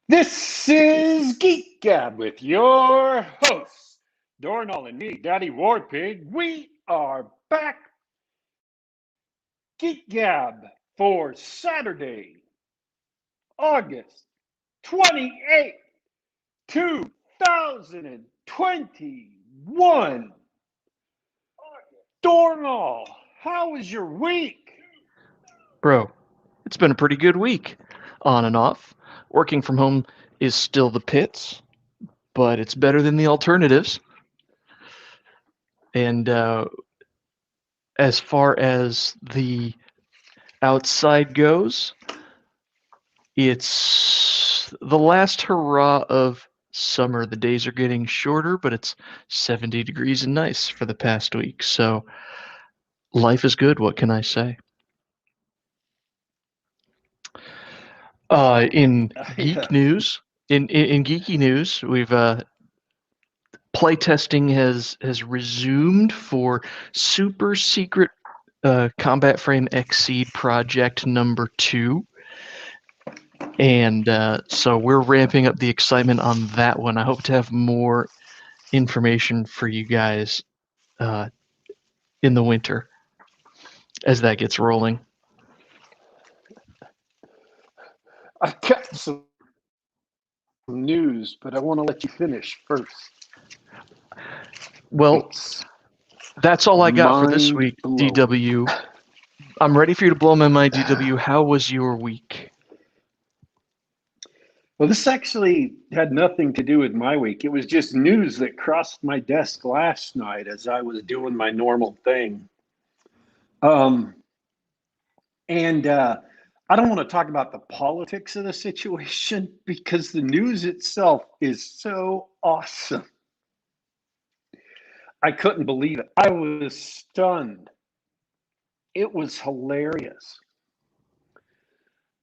This is Geek Gab with your hosts, Dornall and me, Daddy Warpig. We are back. Geek Gab for Saturday, August 28th, 2021. Dornall, how was your week? Bro, it's been a pretty good week. On and off. Working from home is still the pits, but it's better than the alternatives. And as far as the outside goes, it's the last hurrah of summer. The days are getting shorter, but it's 70 degrees and nice for the past week. So life is good. What can I say? In Yeah. geek news, in geeky news, we've playtesting has resumed for super secret combat frame exceed project number 2, and so we're ramping up the excitement on that one. I hope to have more information for you guys uh, in the winter as that gets rolling. I've got some news, but I want to let you finish first. Well, It's that's all I got for this mind week, blowing. DW. I'm ready for you to blow my mind, DW. How was your week? Well, this actually had nothing to do with my week. It was just news that crossed my desk last night as I was doing my normal thing. Um, and I don't want to talk about the politics of the situation because the news itself is so awesome. I couldn't believe it. I was stunned. It was hilarious.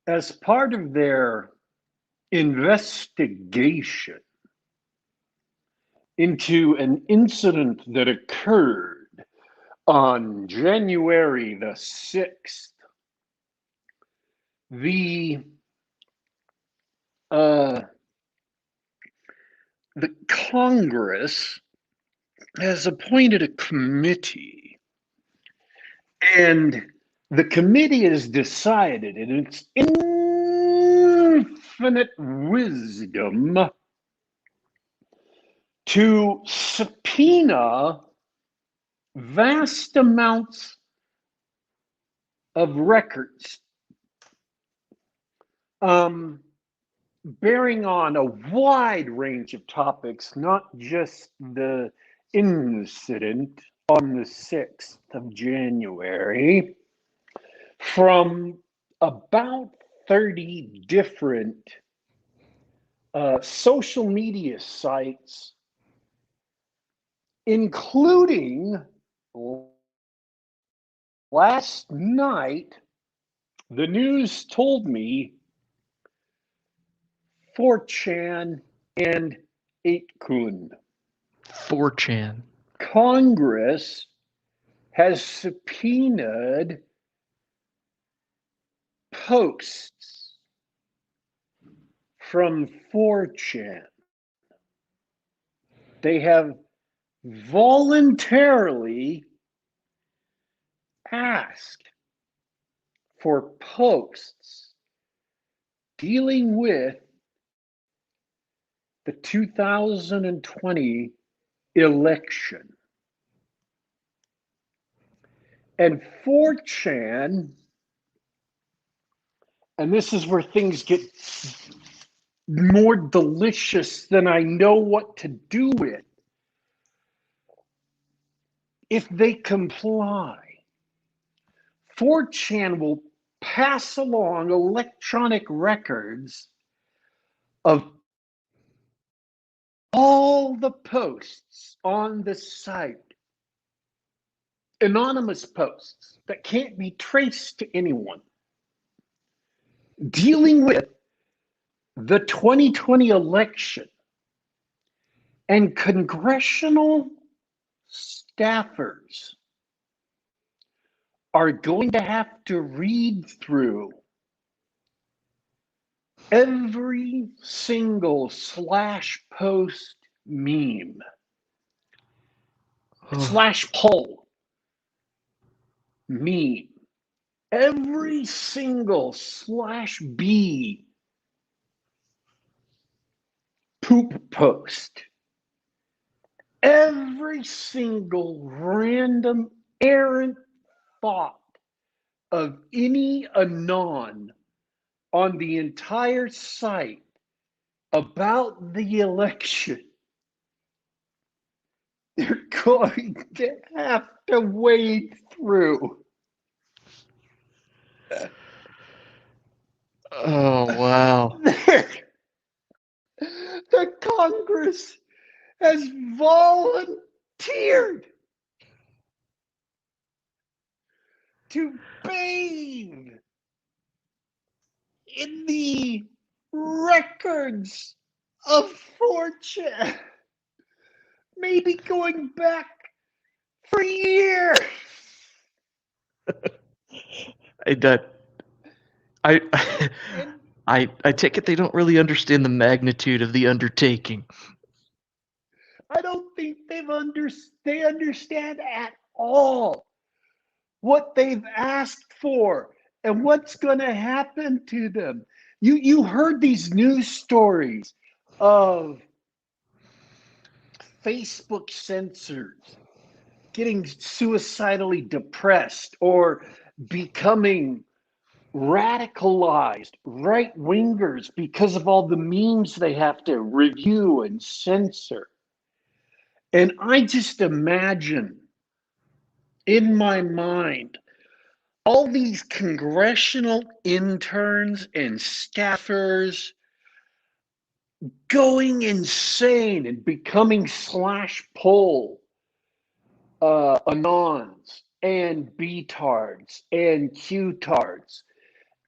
As part of their investigation into an incident that occurred on January the 6th, the uh, the Congress has appointed a committee, and the committee has decided, in its infinite wisdom, to subpoena vast amounts of records um, bearing on a wide range of topics, not just the incident on the 6th of January, from about 30 different social media sites, including last night, the news told me 4chan and 8kun. 4chan. Congress has subpoenaed posts from 4chan. They have voluntarily asked for posts dealing with the 2020 election. And 4chan, and this is where things get more delicious than I know what to do with. If they comply, 4chan will pass along electronic records of all the posts on the site, anonymous posts that can't be traced to anyone, dealing with the 2020 election. And congressional staffers are going to have to read through Every single slash post meme slash poll meme, every single slash B poop post, every single random errant thought of any anon on the entire site about the election, they're going to have to wade through. Oh, wow. The Congress has volunteered to bathe in the records of fortune, maybe going back for years. I I take it they don't really understand the magnitude of the undertaking. I don't think they understand at all what they've asked for and what's going to happen to them. You heard these news stories of Facebook censors getting suicidally depressed or becoming radicalized right wingers because of all the memes they have to review and censor. And I just imagine in my mind all these congressional interns and staffers going insane and becoming slash poll anons and B-tards and Q-tards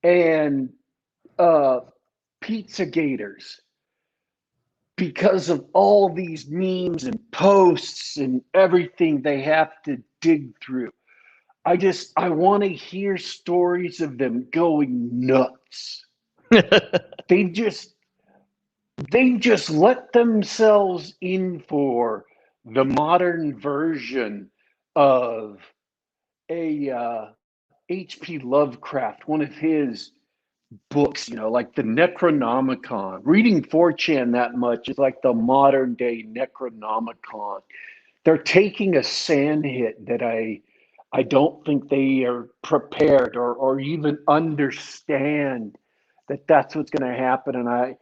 and pizza gators because of all these memes and posts and everything they have to dig through. I want to hear stories of them going nuts. they just let themselves in for the modern version of a H.P. Lovecraft, one of his books, like the Necronomicon. Reading 4chan that much is like the modern day Necronomicon. They're taking a sand hit that I don't think they are prepared or even understand that that's what's going to happen. And I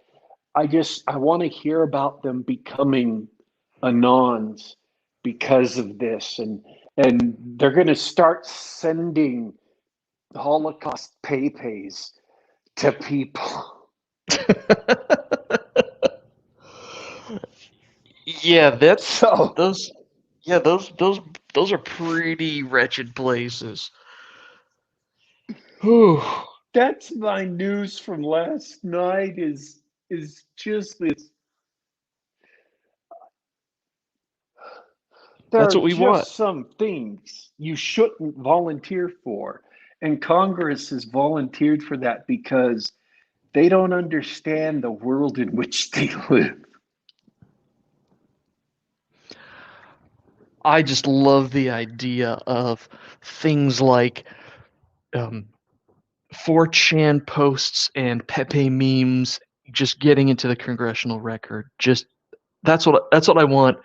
want to hear about them becoming anons because of this, and they're going to start sending Holocaust paypays to people. Yeah, that's So those. Yeah, those are pretty wretched places. Whew. that's my news from last night. Is just this. There That's are what we want. just some things you shouldn't volunteer for, and Congress has volunteered for that because they don't understand the world in which they live. I just love the idea of things like 4chan posts and Pepe memes just getting into the congressional record. Just that's what I want.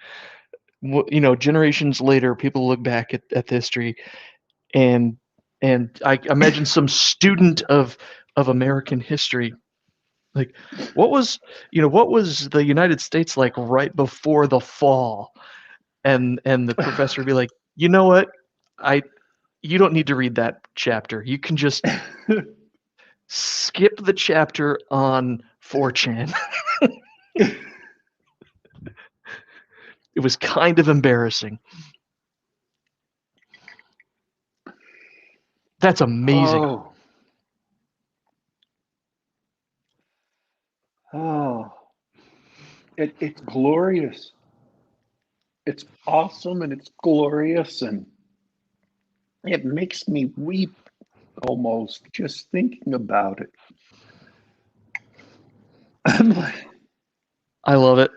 Generations later, people look back at history and I imagine some student of American history, like what was the United States like right before the fall, and the professor would be like, you know what, I you don't need to read that chapter. You can just skip the chapter on 4chan. It was kind of embarrassing. That's amazing. Oh, it's glorious. It's awesome and it's glorious, and it makes me weep almost just thinking about it. I'm like, I love it.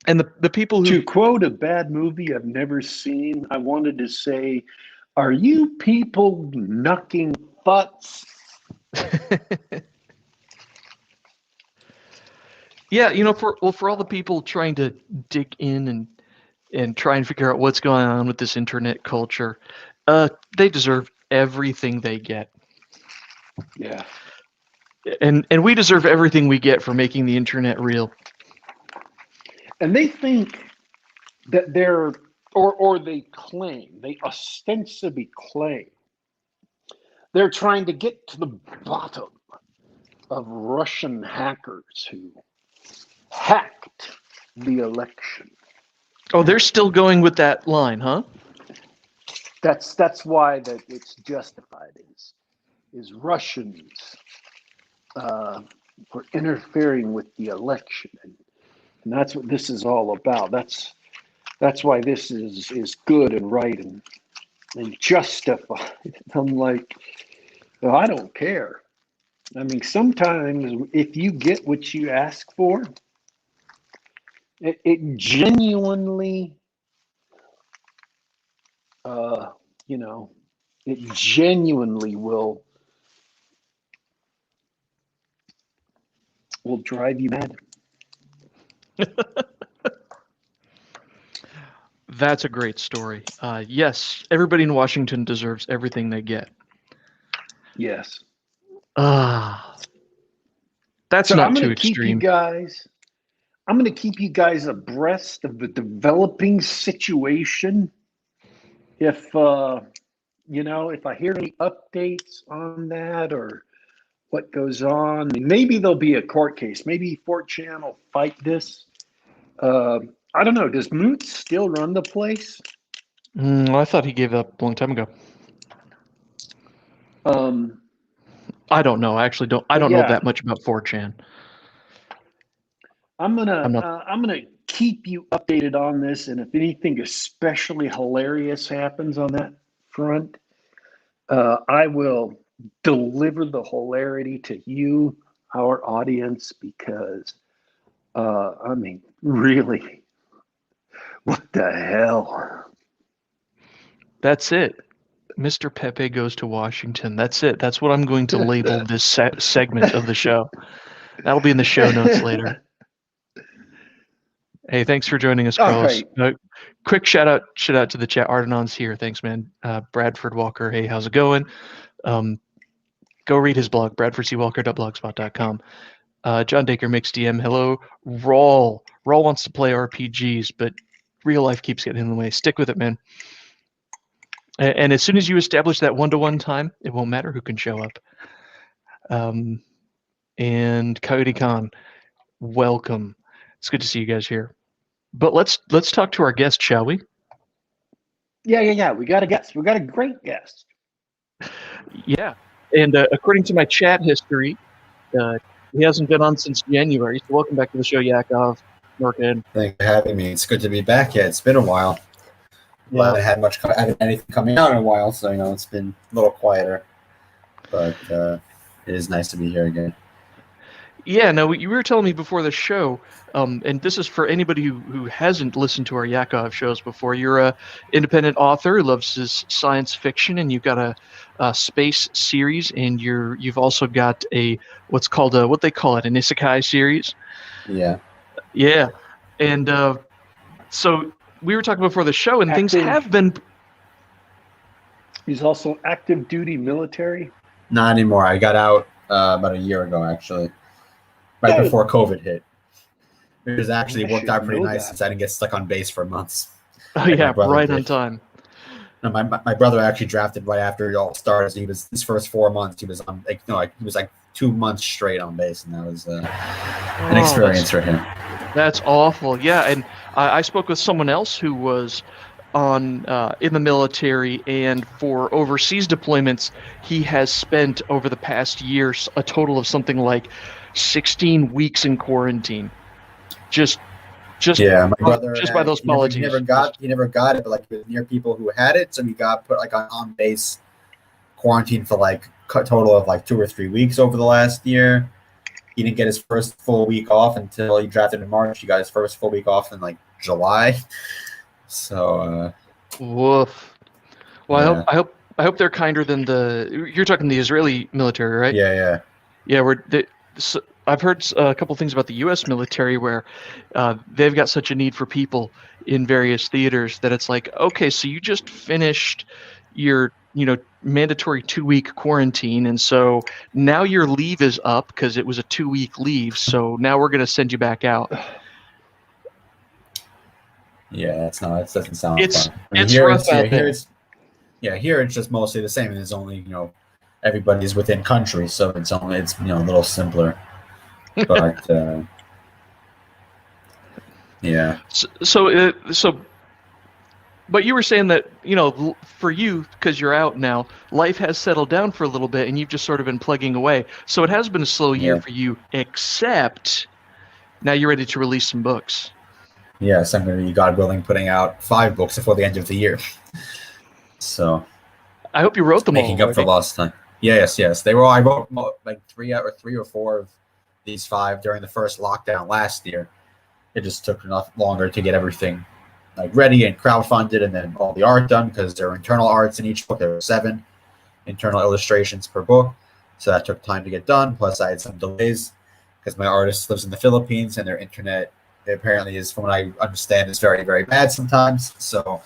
And the people who to quote a bad movie I've never seen, I wanted to say, "Are you people knucking butts?" yeah, for all the people trying to dig in and try and figure out what's going on with this internet culture, they deserve everything they get. Yeah. And we deserve everything we get for making the internet real. And they think that they're, or they claim, they ostensibly claim, they're trying to get to the bottom of Russian hackers who hacked the election. Oh, they're still going with that line, huh? That's why that it's justified is Russians for interfering with the election, and that's what this is all about. That's why this is good and right and justified. I'm like, well, I don't care. I mean, sometimes if you get what you ask for, it genuinely, uh, you know, it genuinely will drive you mad. That's a great story. Yes, everybody in Washington deserves everything they get. Yes. Ah, that's So not too extreme. I'm going to keep you guys abreast of the developing situation. If if I hear any updates on that or what goes on, maybe there'll be a court case. Maybe 4chan will fight this. I don't know. Does Moot still run the place? I thought he gave up a long time ago. Um, I don't know. I actually don't. I but don't know yeah, that much about 4chan. I'm I'm gonna not. uh, I'm gonna keep you updated on this, and if anything especially hilarious happens on that front, I will deliver the hilarity to you, our audience, because I mean, really, what the hell? That's it. Mr. Pepe goes to Washington. That's it. That's what I'm going to label this segment of the show. That'll be in the show notes later. Hey, thanks for joining us, All Carlos. right. Quick shout out to the chat. Ardenon's here. Thanks, man. Bradford Walker. Hey, how's it going? Go read his blog, bradfordcwalker.blogspot.com. John Dacre makes DM. Hello, Rawl. Rawl wants to play RPGs, but real life keeps getting in the way. Stick with it, man. And as soon as you establish that one-to-one time, it won't matter who can show up. And Coyote Khan, welcome. It's good to see you guys here. But let's talk to our guest, shall we? Yeah. We got a guest. We got a great guest. Yeah. And according to my chat history, he hasn't been on since January. So welcome back to the show, Yakov Merkin. Thanks for having me. It's good to be back. Yeah, it's been a while. Yeah. I haven't had anything coming out in a while, so it's been a little quieter. But it is nice to be here again. Yeah, no, you were telling me before the show, and this is for anybody who hasn't listened to our Yakov shows before. You're a independent author who loves his science fiction, and you've got a space series, and you've also got what they call it, an isekai series. Yeah. Yeah, and so we were talking before the show, and things have been. He's also active duty military. Not anymore. I got out about a year ago, actually. Right before COVID hit. It was actually worked out pretty nice since I didn't get stuck on base for months. Oh yeah, right on time. No, my brother actually drafted right after it all started. He was his first 4 months. He was on he was 2 months straight on base, and that was an experience for him. That's awful. Yeah, and I spoke with someone else who was on in the military, and for overseas deployments, he has spent over the past year a total of something like 16 weeks in quarantine. Just my brother by those policies. He never got it, but he was near people who had it, so he got put on base quarantine for a total of 2 or 3 weeks over the last year. he didn't get his first full week off until he drafted in March. He got his first full week off in like July. So woof. Well, yeah. I hope they're kinder than you're talking the Israeli military, right? Yeah. So I've heard a couple things about the U.S. military where they've got such a need for people in various theaters that it's like, okay, so you just finished your mandatory 2-week quarantine, and so now your leave is up because it was a 2-week leave. So now we're going to send you back out. Yeah, that doesn't sound fun. It's rough out there. Here it's just mostly the same. It's only everybody's within country, so it's a little simpler. But yeah. But you were saying that for you, because you're out now, life has settled down for a little bit, and you've just sort of been plugging away. So it has been a slow year for you, except now you're ready to release some books. Yes, I'm going to be, God willing, putting out 5 books before the end of the year. So I hope you wrote them all. Making up for lost time. Yes. They were. I wrote like 3 or 4 of these 5 during the first lockdown last year. It just took enough longer to get everything like ready and crowdfunded, and then all the art done because there are internal arts in each book. There were 7 internal illustrations per book, so that took time to get done. Plus, I had some delays because my artist lives in the Philippines and their internet apparently is, from what I understand, is very, very bad sometimes. So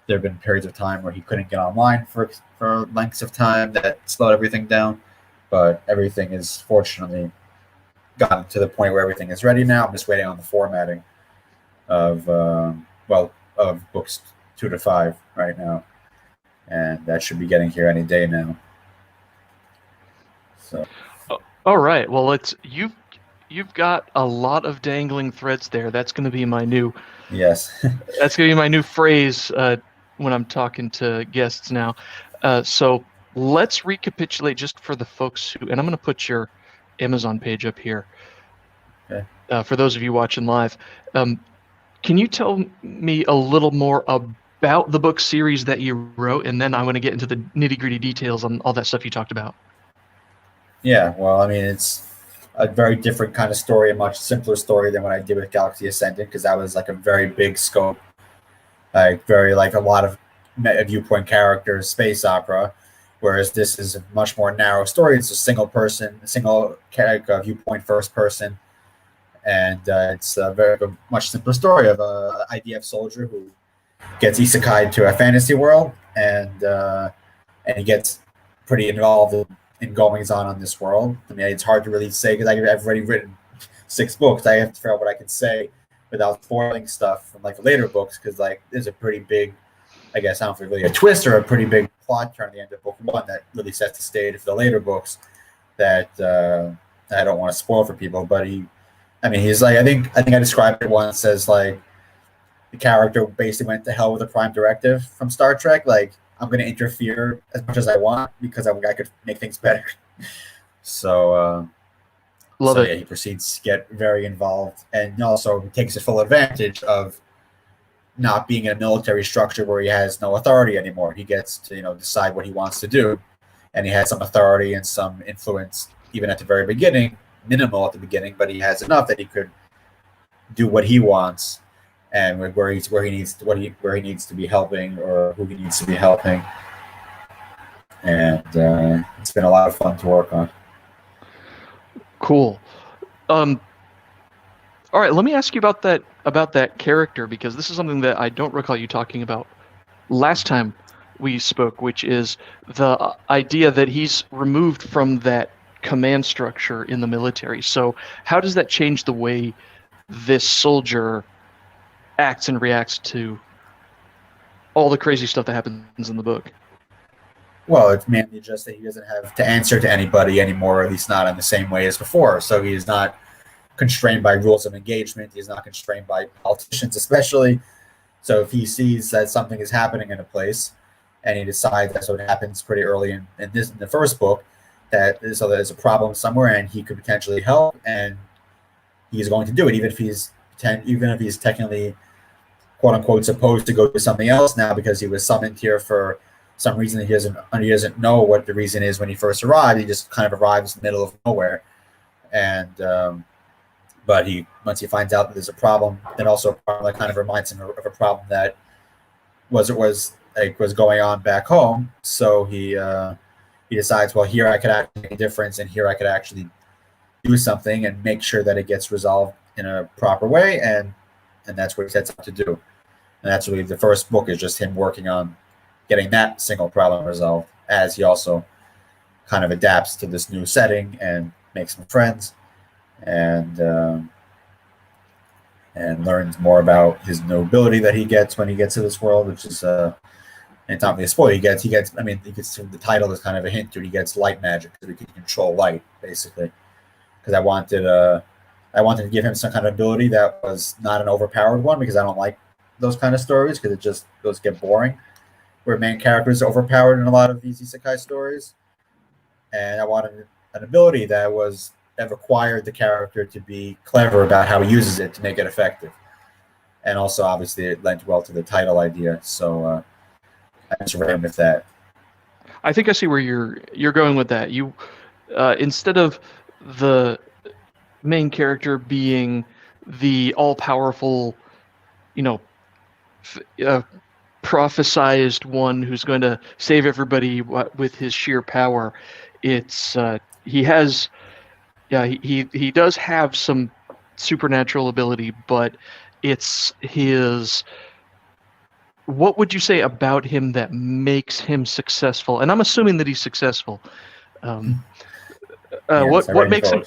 there have been periods of time where he couldn't get online for lengths of time that slowed everything down. But everything is fortunately gotten to the point where everything is ready now. I'm just waiting on the formatting of books 2 to 5 right now, and that should be getting here any day now. So, all right. Well, you've got a lot of dangling threads there. That's going to be my new. Yes. That's going to be my new phrase when I'm talking to guests now. So let's recapitulate just for the folks who, and I'm going to put your Amazon page up here. Okay. For those of you watching live. Can you tell me a little more about the book series that you wrote, and then I want to get into the nitty-gritty details on all that stuff you talked about. Yeah, well, I mean, it's a very different kind of story, a much simpler story than what I did with Galaxy Ascendant, because that was like a very big scope, like a lot of viewpoint characters, space opera, whereas this is a much more narrow story. It's a single character viewpoint, first person. And it's a much simpler story of an IDF soldier who gets isekai'd to a fantasy world, and he gets pretty involved in goings on this world. I mean, it's hard to really say because I've already written 6 books. I have to figure out what I can say without spoiling stuff from like the later books, because like there's a pretty big, I guess I don't know if it's really a twist or a pretty big plot turn at the end of book 1 that really sets the stage for the later books that I don't want to spoil for people, but he's like, I think I described it once as like the character basically went to hell with a prime directive from Star Trek. Like, I'm going to interfere as much as I want because I could make things better. So, Love it. Yeah, he proceeds to get very involved, and also takes a full advantage of not being in a military structure where he has no authority anymore. He gets to decide what he wants to do, and he has some authority and some influence even at the very beginning. Minimal at the beginning, but he has enough that he could do what he wants, and where he needs to be helping, or who he needs to be helping. And it's been a lot of fun to work on. Cool. All right, let me ask you about that character, because this is something that I don't recall you talking about last time we spoke, which is the idea that he's removed from that command structure in the military. So how does that change the way this soldier acts and reacts to all the crazy stuff that happens in the book? Well, it's mainly just that he doesn't have to answer to anybody anymore, at least not in the same way as before. So he's not constrained by rules of engagement. He's not constrained by politicians, especially. So if he sees that something is happening in a place, and he decides that's what happens pretty early in the first book, that there's a problem somewhere and he could potentially help, and he's going to do it, even if he's technically quote unquote supposed to go do something else now because he was summoned here for some reason he doesn't know what the reason is when he first arrived. He just kind of arrives in the middle of nowhere, and but once he finds out that there's a problem, and also a problem that kind of reminds him of a problem that was going on back home. So he decides, well, here I could actually make a difference, and here I could actually do something and make sure that it gets resolved in a proper way, and that's what he sets out to do. And that's really the first book is just him working on getting that single problem resolved, as he also kind of adapts to this new setting and makes some friends, and learns more about his new ability that he gets when he gets to this world, which is and it's not really a spoiler. He gets the title is kind of a hint to it. He gets light magic, so he can control light, basically. Because I wanted to give him some kind of ability that was not an overpowered one, because I don't like those kind of stories, because those get boring, where main characters are overpowered in a lot of these isekai stories. And I wanted an ability that required the character to be clever about how he uses it to make it effective. And also, obviously, it lent well to the title idea. So I just ran with that. I think I see where you're going with that. You instead of the main character being the all-powerful, prophesized one who's going to save everybody with his sheer power, it's he does have some supernatural ability, but it's his. What would you say about him that makes him successful? And I'm assuming that he's successful. What makes him,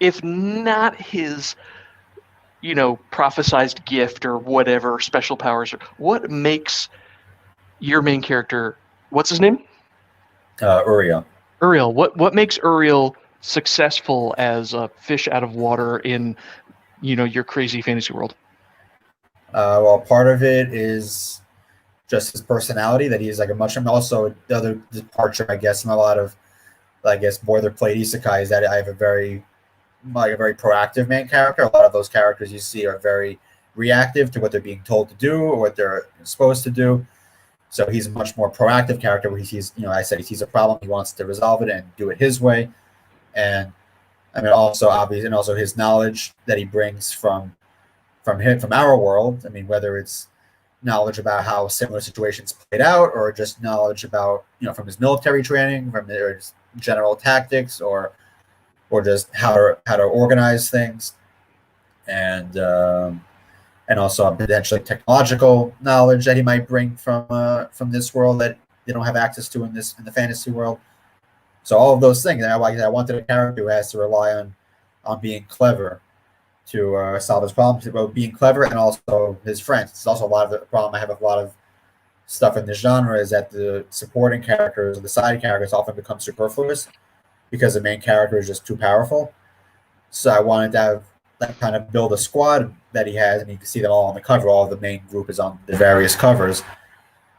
if not his, prophesized gift or whatever, special powers, what makes your main character, what's his name? Uriel. Uriel. What makes Uriel successful as a fish out of water in, your crazy fantasy world? Well, part of it is just his personality, that he's like also the other departure, I guess, from a lot of, boilerplate isekai, is that I have a very proactive main character. A lot of those characters you see are very reactive to what they're being told to do or what they're supposed to do. So he's a much more proactive character, where he sees, I said, he sees a problem, he wants to resolve it and do it his way. And I mean, also obvious, and also his knowledge that he brings from our world. I mean, whether it's knowledge about how similar situations played out, or just knowledge about, from his military training, from his general tactics, or just how to organize things, and also potentially technological knowledge that he might bring from this world that they don't have access to in the fantasy world. So all of those things. I wanted a character who has to rely on being clever to solve his problems, about being clever, and also his friends. It's also a lot of the problem I have with a lot of stuff in this genre, is that the supporting characters or the side characters often become superfluous because the main character is just too powerful. So I wanted to kind of build a squad that he has, and you can see them all on the cover. All of the main group is on the various covers,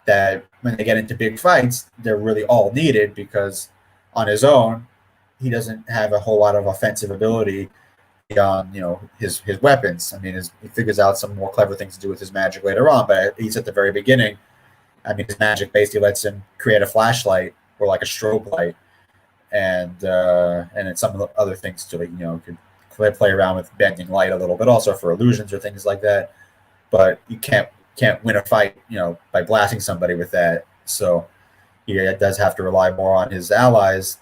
that when they get into big fights, they're really all needed, because on his own, he doesn't have a whole lot of offensive ability beyond his weapons. I mean, he figures out some more clever things to do with his magic later on, but at least at the very beginning, I mean, his magic basically lets him create a flashlight or like a strobe light, and then some of the other things to could play around with bending light a little bit, also for illusions or things like that. But you can't win a fight by blasting somebody with that. So he does have to rely more on his allies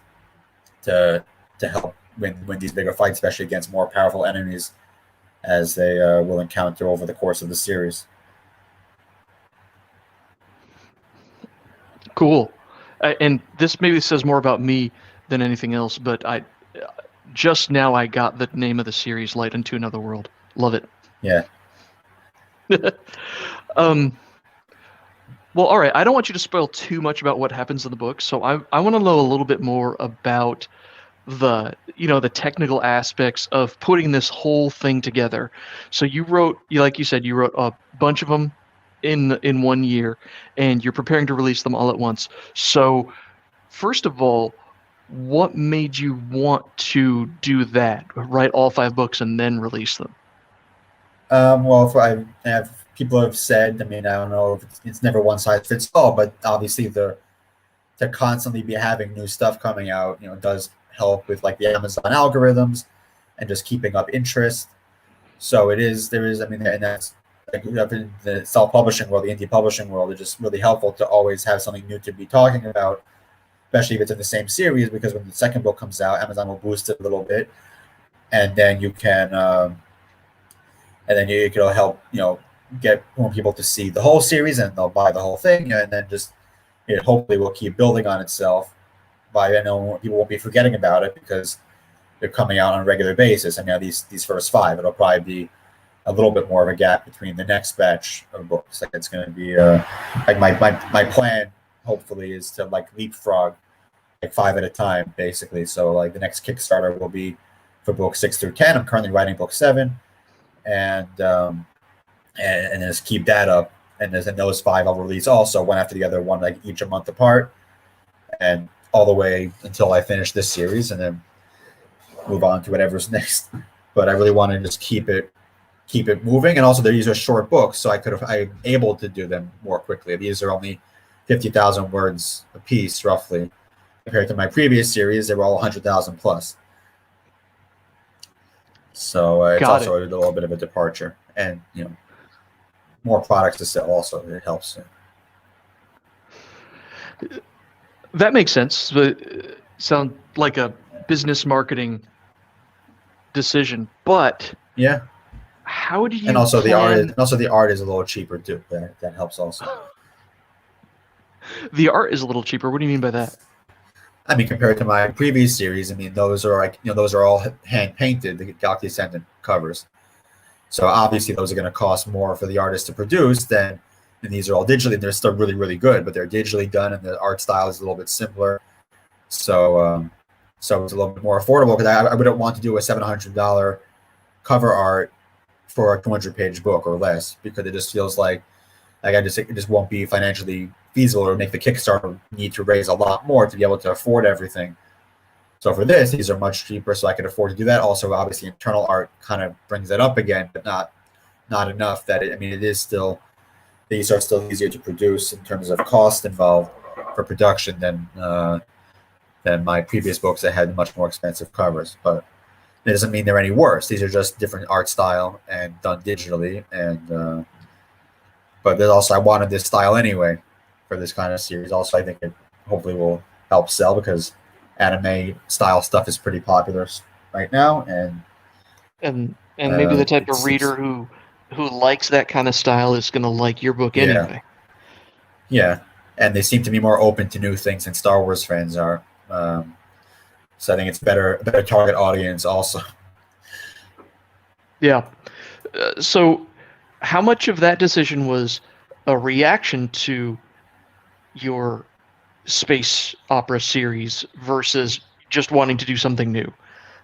to help win these bigger fights, especially against more powerful enemies, as they will encounter over the course of the series. Cool. And this maybe says more about me than anything else, but I got the name of the series, Light into Another World. Love it. Yeah. Well, all right. I don't want you to spoil too much about what happens in the book, so I want to know a little bit more about the technical aspects of putting this whole thing together. So you wrote, like you said, you wrote a bunch of them in 1 year, and you're preparing to release them all at once. So first of all, what made you want to do that? Write all 5 books and then release them? Well, people have said, I mean, I don't know if it's never one size fits all, but obviously to constantly be having new stuff coming out, does help with like the Amazon algorithms. and just keeping up interest. So there is, I mean, and that's like in the self-publishing world, the indie publishing world, it's just really helpful to always have something new to be talking about, especially if it's in the same series, because when the second book comes out, Amazon will boost it a little bit, and then you can, and then you can help, get more people to see the whole series, and they'll buy the whole thing, and then just it hopefully will keep building on itself. By I know people won't be forgetting about it because they're coming out on a regular basis. I mean, these first 5, it'll probably be a little bit more of a gap between the next batch of books. Like it's going to be like my plan hopefully is to like leapfrog like 5 at a time basically. So like the next Kickstarter will be for book 6 through 10. I'm currently writing book 7, and just keep that up. And then those 5 I'll release also one after the other, one like each a month apart, and all the way until I finish this series, and then move on to whatever's next. But I really want to just keep it moving. And also these are short books, so I'm able to do them more quickly. These are only 50,000 words a piece roughly, compared to my previous series. They were all 100,000 plus. So it's also a little bit of a departure, and more products to sell also. It helps. That makes sense. But sound like a business marketing decision, but yeah. How do you? And also the art is a little cheaper too. That helps also. The art is a little cheaper. What do you mean by that? I mean, compared to my previous series, I mean, those are those are all hand painted, the Galaxy Ascendant covers. So obviously those are going to cost more for the artist to produce and these are all digitally, and they're still really, really good, but they're digitally done, and the art style is a little bit simpler. So it's a little bit more affordable, because I wouldn't want to do a $700 cover art for a 200-page book or less, because it just feels like it just won't be financially feasible, or make the Kickstarter need to raise a lot more to be able to afford everything. So for this, these are much cheaper, so I can afford to do that. Also, obviously, internal art kind of brings it up again, but not enough that it is still, these are still easier to produce in terms of cost involved for production than my previous books that had much more expensive covers. But it doesn't mean they're any worse. These are just different art style and done digitally. And but there's also, I wanted this style anyway for this kind of series. Also, I think it hopefully will help sell, because anime style stuff is pretty popular right now, and maybe the type of reader who likes that kind of style is going to like your book anyway. Yeah, and they seem to be more open to new things than Star Wars fans are. So I think it's a better target audience also. Yeah. So how much of that decision was a reaction to your space opera series versus just wanting to do something new?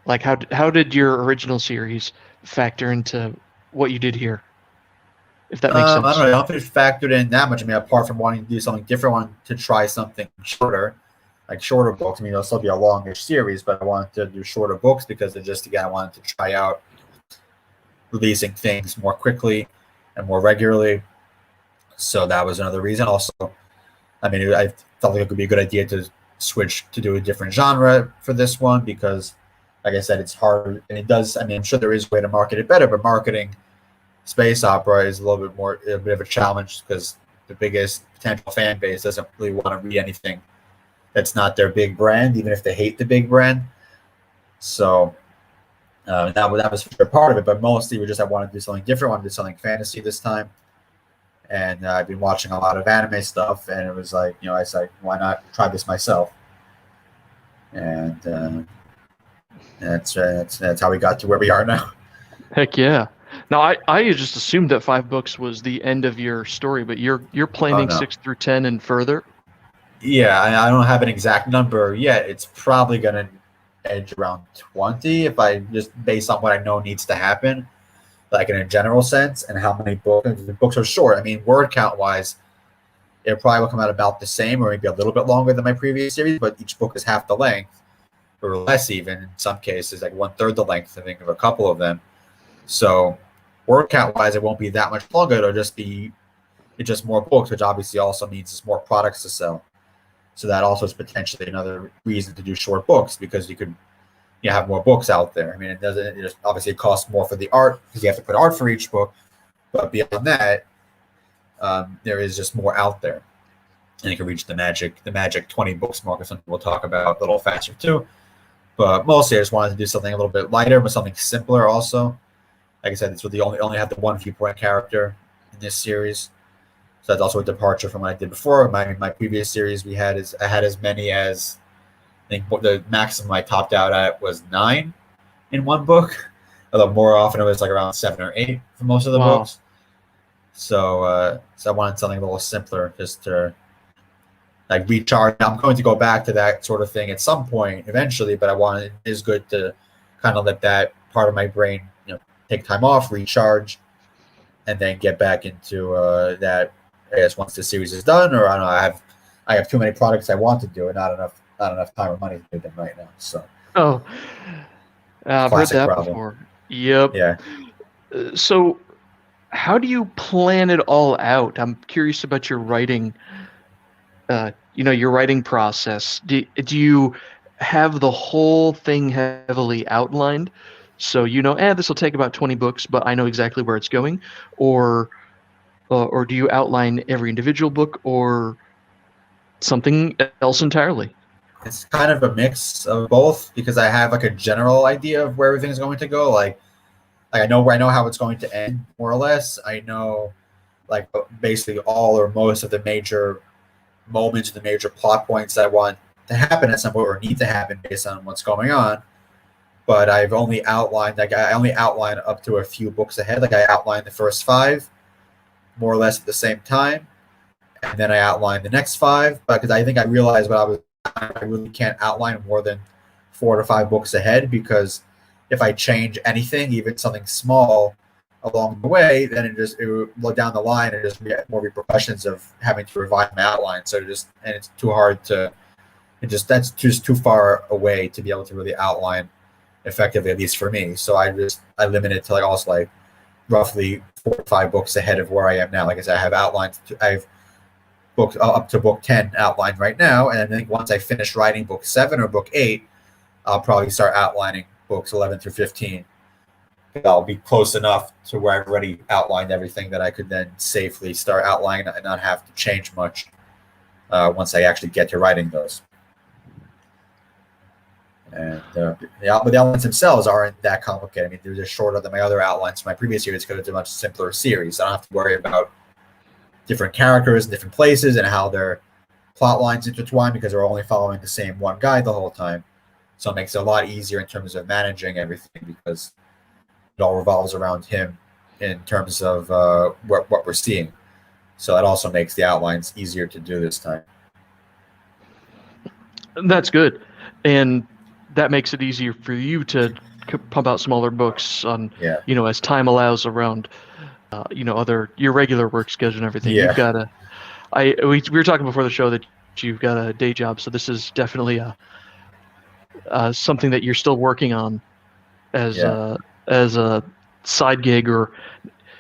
Like how did your original series factor into what you did here? If that makes sense. I don't know. I don't think it factored in that much. I mean, apart from wanting to do something different, I wanted to try something shorter, like shorter books. I mean, it'll still be a longish series, but I wanted to do shorter books because I wanted to try out releasing things more quickly and more regularly. So that was another reason. Also, I mean, I felt like it could be a good idea to switch to do a different genre for this one, because, like I said, it's hard, and it does. I mean, I'm sure there is a way to market it better, but marketing space opera is a bit of a challenge, because the biggest potential fan base doesn't really want to read anything that's not their big brand, even if they hate the big brand. So that was for sure part of it, but mostly I wanted to do something different. I wanted to do something fantasy this time. And I've been watching a lot of anime stuff, and it was like, I was like, why not try this myself? And that's how we got to where we are now. Heck yeah! Now I just assumed that 5 books was the end of your story, but you're planning 6 through 10 and further. Yeah, I don't have an exact number yet. It's probably gonna edge around 20 if I just based on what I know needs to happen, like in a general sense, and how many books. The books are short. I mean, word count wise, it probably will come out about the same, or maybe a little bit longer than my previous series. But each book is half the length, or less even in some cases, like 1/3 the length. I think of a couple of them. So word count wise, it won't be that much longer. It'll just be more books, which obviously also means more products to sell. So that also is potentially another reason to do short books, because you could you have more books out there. I mean, it doesn't. It just, obviously, it costs more for the art because you have to put art for each book. But beyond that, there is just more out there, and you can reach the magic 20 books mark, or something we'll talk about a little faster too. But mostly, I just wanted to do something a little bit lighter, but something simpler also. Like I said, it's really only have the one viewpoint character in this series, so that's also a departure from what I did before. My previous series I had as many as, I think the maximum I topped out at was 9 in one book, although more often it was like around 7 or 8 for most of the books. So I wanted something a little simpler, just to like recharge. I'm going to go back to that sort of thing at some point eventually, but it is good to kind of let that part of my brain, take time off, recharge, and then get back into that. I guess once the series is done, or I don't know, I have too many products I want to do, and not enough time or money to do them right now. So I've heard that problem before. Yep. Yeah. So how do you plan it all out? I'm curious about your writing. Your writing process. Do you have the whole thing heavily outlined? So this will take about 20 books, but I know exactly where it's going, or do you outline every individual book, or something else entirely? It's kind of a mix of both, because I have like a general idea of where everything's going to go. Like I know how it's going to end, more or less. I know like basically all or most of the major moments, the major plot points I want to happen at some point, or need to happen based on what's going on. But I've only outlined, I only outline up to a few books ahead. Like I outlined the first 5 more or less at the same time, and then I outlined the next 5. But because I think I realized I really can't outline more than 4 to 5 books ahead, because if I change anything, even something small along the way, then it would look down the line and just get more repercussions of having to revise my outline. So it's too hard to, that's just too far away to be able to really outline effectively, at least for me. So I limit it to like roughly 4 or 5 books ahead of where I am now. Like I said, I have books up to book 10 outlined right now, and I think once I finish writing book 7 or book 8, I'll probably start outlining books 11 through 15. I'll be close enough to where I've already outlined everything that I could then safely start outlining and not have to change much once I actually get to writing those. And but the outlines themselves aren't that complicated. I mean, they're just shorter than my other outlines. My previous series because it's a much simpler series. I don't have to worry about different characters in different places and how their plot lines intertwine, because they're only following the same one guy the whole time. So it makes it a lot easier in terms of managing everything, because it all revolves around him in terms of what we're seeing. So that also makes the outlines easier to do this time. That's good. And that makes it easier for you to pump out smaller books on, as time allows around, your regular work schedule and everything. Yeah. You've got we were talking before the show that you've got a day job, so this is definitely something that you're still working on as a side gig, or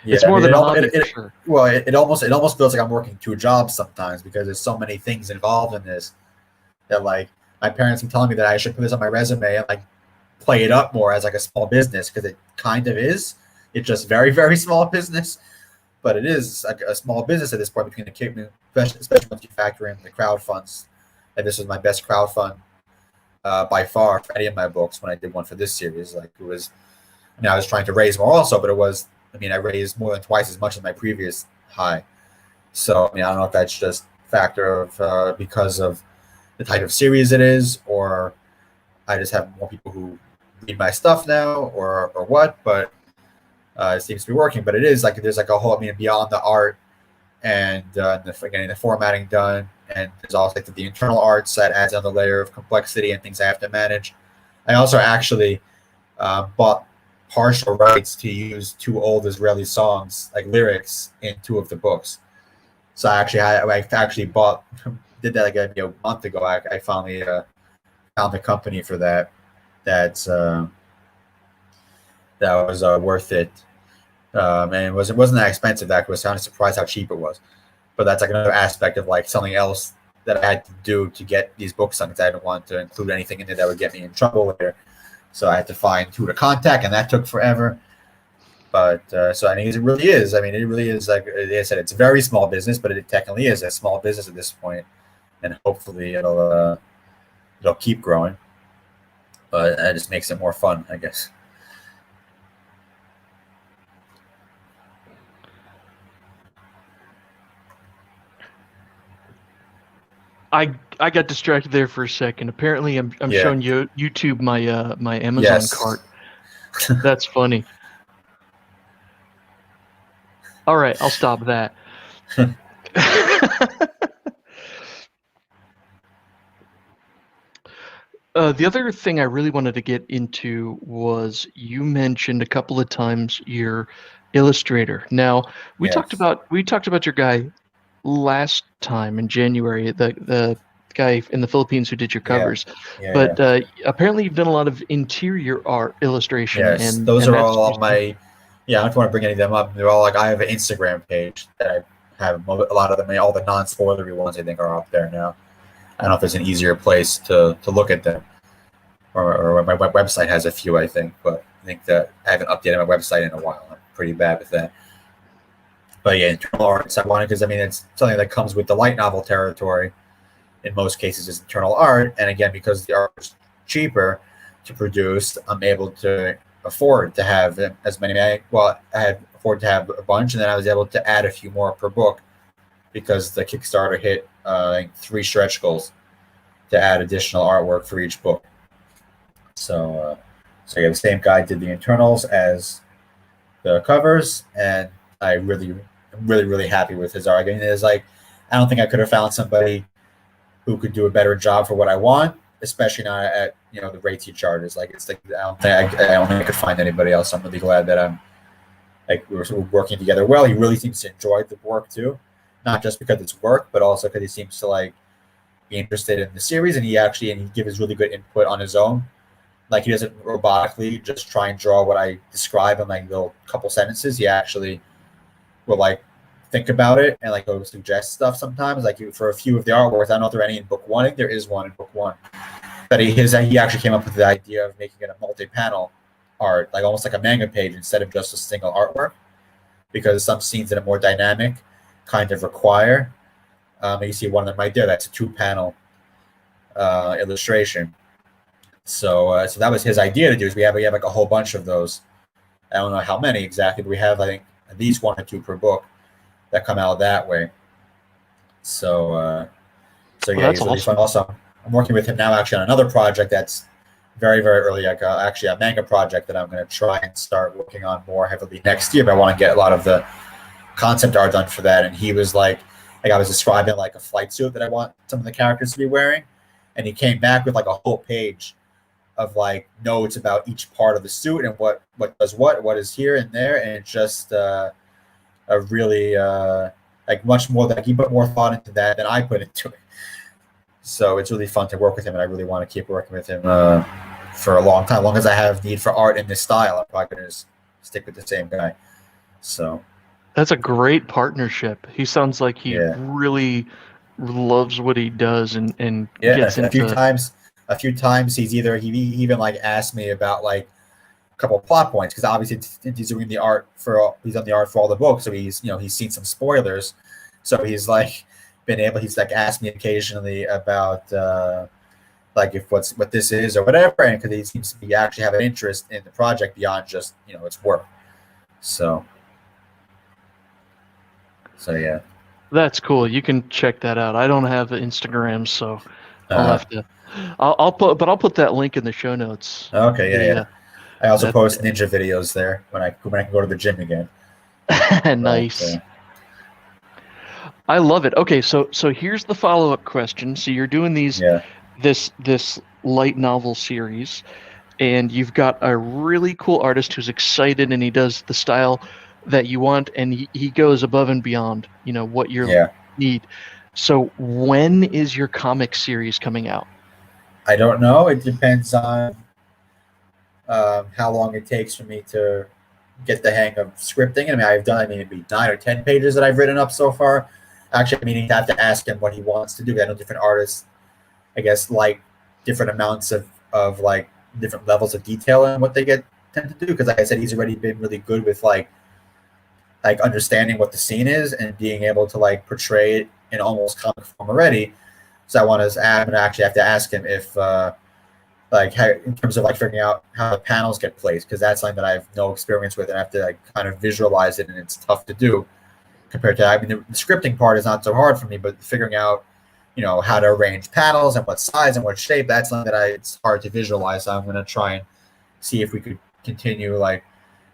it's more than a hobby for sure. Well, it almost feels like I'm working 2 jobs sometimes, because there's so many things involved in this that, like, my parents keep telling me that I should put this on my resume and like play it up more as like a small business, because it kind of is. It's just very, very small business, but it is like a small business at this point, between the, especially once you factor in the crowd funds. And this was my best crowd fund by far for any of my books when I did one for this series. Like it was, I was trying to raise more also, but I raised more than twice as much as my previous high. So, I don't know if that's just a factor of because of the type of series it is, or I just have more people who read my stuff now, or what, but it seems to be working. But it is like, there's like a whole, beyond the art and getting the formatting done, and there's also like the internal arts that adds another layer of complexity and things I have to manage. I also actually bought partial rights to use 2 old Israeli songs, like lyrics, in 2 of the books. So I actually did that like a month ago. I finally found the company for that. That was worth it, and it wasn't that expensive. That was kind of surprised how cheap it was. But that's like another aspect of like something else that I had to do to get these books done, because I didn't want to include anything in there that would get me in trouble later. So I had to find who to contact, and that took forever. But so I mean, it really is. I mean, it really is like I said, it's a very small business, but it technically is a small business at this point, and hopefully it'll keep growing. But that just makes it more fun, I guess. I got distracted there for a second. Apparently, I'm Yeah. showing you YouTube my my Amazon cart. That's funny. All right, I'll stop that. The other thing I really wanted to get into was you mentioned a couple of times your Illustrator. Now we talked about your guy last time in January, the guy in the Philippines who did your covers. But apparently you've done a lot of interior art illustration. Yes, and those and are that's all on my. Yeah, I don't want to bring any of them up. They're all like I have an Instagram page that I have a lot of them. All the non-spoilery ones I think are up there now. I don't know if there's an easier place to look at them, or my website has a few, I think, but I think that I haven't updated my website in a while. I'm pretty bad with that. But yeah, internal art, I wanted because I mean it's something that comes with the light novel territory. In most cases, is internal art, and again, because the art is cheaper to produce, I'm able to afford to have as many. I had afford to have a bunch, and then I was able to add a few more per book because the Kickstarter hit like 3 stretch goals to add additional artwork for each book. So yeah, the same guy did the internals as the covers, and I'm really happy with his art. I mean, it's like I don't think I could have found somebody who could do a better job for what I want, especially not at the rates he charges. Like it's like I don't think I could find anybody else. I'm really glad that we're working together well. He really seems to enjoy the work too, not just because it's work, but also because he seems to be interested in the series, and he gives really good input on his own. Like he doesn't robotically just try and draw what I describe in little couple sentences. He actually will think about it and go suggest stuff sometimes. For a few of the artworks, I don't know if there are any in book 1. I think there is one in book 1. But he actually came up with the idea of making it a multi-panel art, almost like a manga page instead of just a single artwork, because some scenes that are more dynamic kind of require. You see one of them right there. That's a 2-panel illustration. So that was his idea to do. Is we have a whole bunch of those. I don't know how many exactly, but we have I think at least 1 or 2 per book that come out that way. So yeah, he's really fun. Also, I'm working with him now actually on another project that's very, very early. Actually a manga project that I'm going to try and start working on more heavily next year. But I want to get a lot of the concept art done for that. And he was I was describing a flight suit that I want some of the characters to be wearing, and he came back with a whole page of notes about each part of the suit and what does what is here and there, and it's just a really much more he put more thought into that than I put into it. So it's really fun to work with him, and I really want to keep working with him for a long time. As long as I have need for art in this style, I'm probably going to stick with the same guy. So that's a great partnership. He sounds like he really loves what he does and gets into a few times he even asked me about a couple of plot points, because obviously he's doing the art he's done the art for all the books, so he's he's seen some spoilers, so he's been able asked me occasionally about if what this is or whatever, and because he seems to actually have an interest in the project beyond just its work. So yeah, that's cool. You can check that out. I don't have Instagram, so I'll have to. I'll put that link in the show notes. Okay, yeah. I also post ninja videos there when I can go to the gym again. Nice. I love it. Okay, so here's the follow-up question. So you're doing this light novel series, and you've got a really cool artist who's excited, and he does the style that you want, and he goes above and beyond what you need. So when is your comic series coming out? I don't know. It depends on how long it takes for me to get the hang of scripting. I mean, I've done maybe 9 or 10 pages that I've written up so far. Actually, meaning I have to ask him what he wants to do. I know different artists, I guess, like different amounts of different levels of detail in what they tend to do. Because like I said, he's already been really good with like understanding what the scene is and being able to like portray it in almost comic form already. So I'm gonna actually have to ask him if like how, in terms of like figuring out how the panels get placed, because that's something that I have no experience with and I have to like kind of visualize it, and it's tough to do compared to, I mean, the scripting part is not so hard for me, but figuring out, you know, how to arrange panels and what size and what shape, that's something that it's hard to visualize. So I'm going to try and see if we could continue like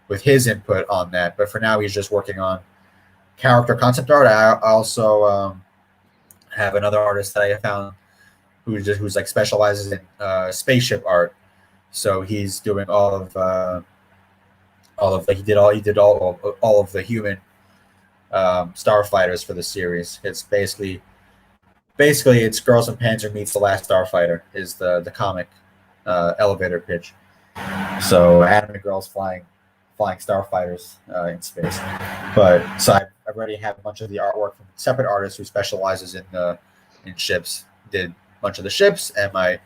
with his input on that. But for now, he's just working on character concept art. I also have another artist that I found who's like specializes in spaceship art. So he's doing all of he did all of the human starfighters for the series. It's basically it's Girls and Panzer meets The Last Starfighter is the comic elevator pitch. So anime girls flying starfighters in space. But so I already have a bunch of the artwork from separate artists who specializes in ships. Did a bunch of the ships, and my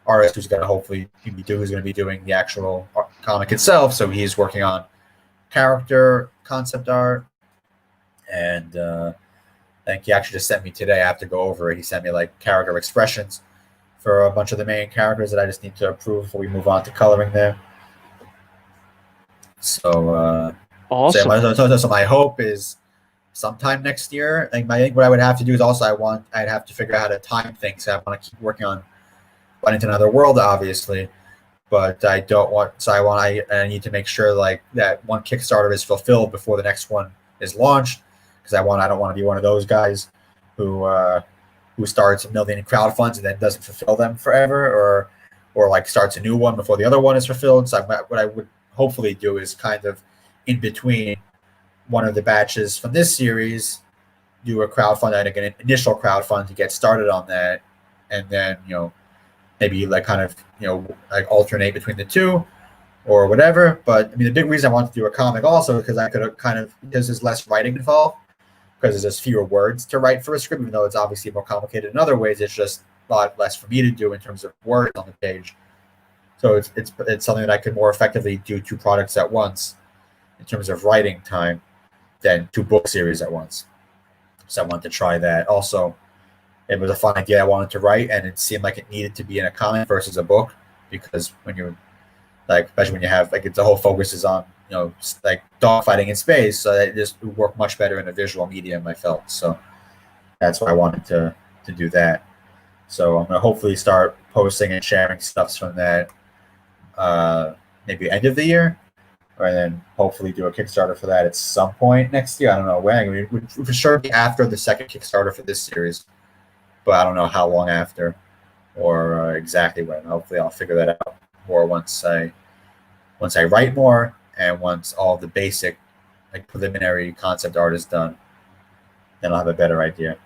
artist who's going to be doing the actual comic itself. So he's working on character concept art. And I think he actually just sent me today. I have to go over it. He sent me like character expressions for a bunch of the main characters that I just need to approve before we move on to coloring there. So awesome. So my hope is sometime next year. I think what I would have to do is also I'd have to figure out how to time things. I want to keep working on Run into Another World, obviously, but I don't want. So I need to make sure like that one Kickstarter is fulfilled before the next one is launched. Because I don't want to be one of those guys who starts a million in crowdfunds and then doesn't fulfill them forever, or like starts a new one before the other one is fulfilled. So what I would hopefully do is kind of in between one of the batches from this series, do a crowdfund, like an initial crowdfund to get started on that, and then maybe like kind of like alternate between the two or whatever. But I mean, the big reason I wanted to do a comic also because I could because there's less writing involved. Because there's just fewer words to write for a script, even though it's obviously more complicated in other ways. It's just a lot less for me to do in terms of words on the page. So it's something that I could more effectively do 2 products at once in terms of writing time than 2 book series at once. So I wanted to try that. Also, it was a fun idea I wanted to write, and it seemed like it needed to be in a comic versus a book, because when you're like, especially when you have like the whole focus is on like dogfighting in space, so it just would work much better in a visual medium, I felt. So that's why I wanted to do that. So I'm gonna hopefully start posting and sharing stuff from that maybe end of the year, or then hopefully do a Kickstarter for that at some point next year. I don't know when. I mean, it would for sure be after the second Kickstarter for this series, but I don't know how long after or exactly when. Hopefully I'll figure that out more once I write more. And once all the basic, like preliminary concept art is done, then I'll have a better idea.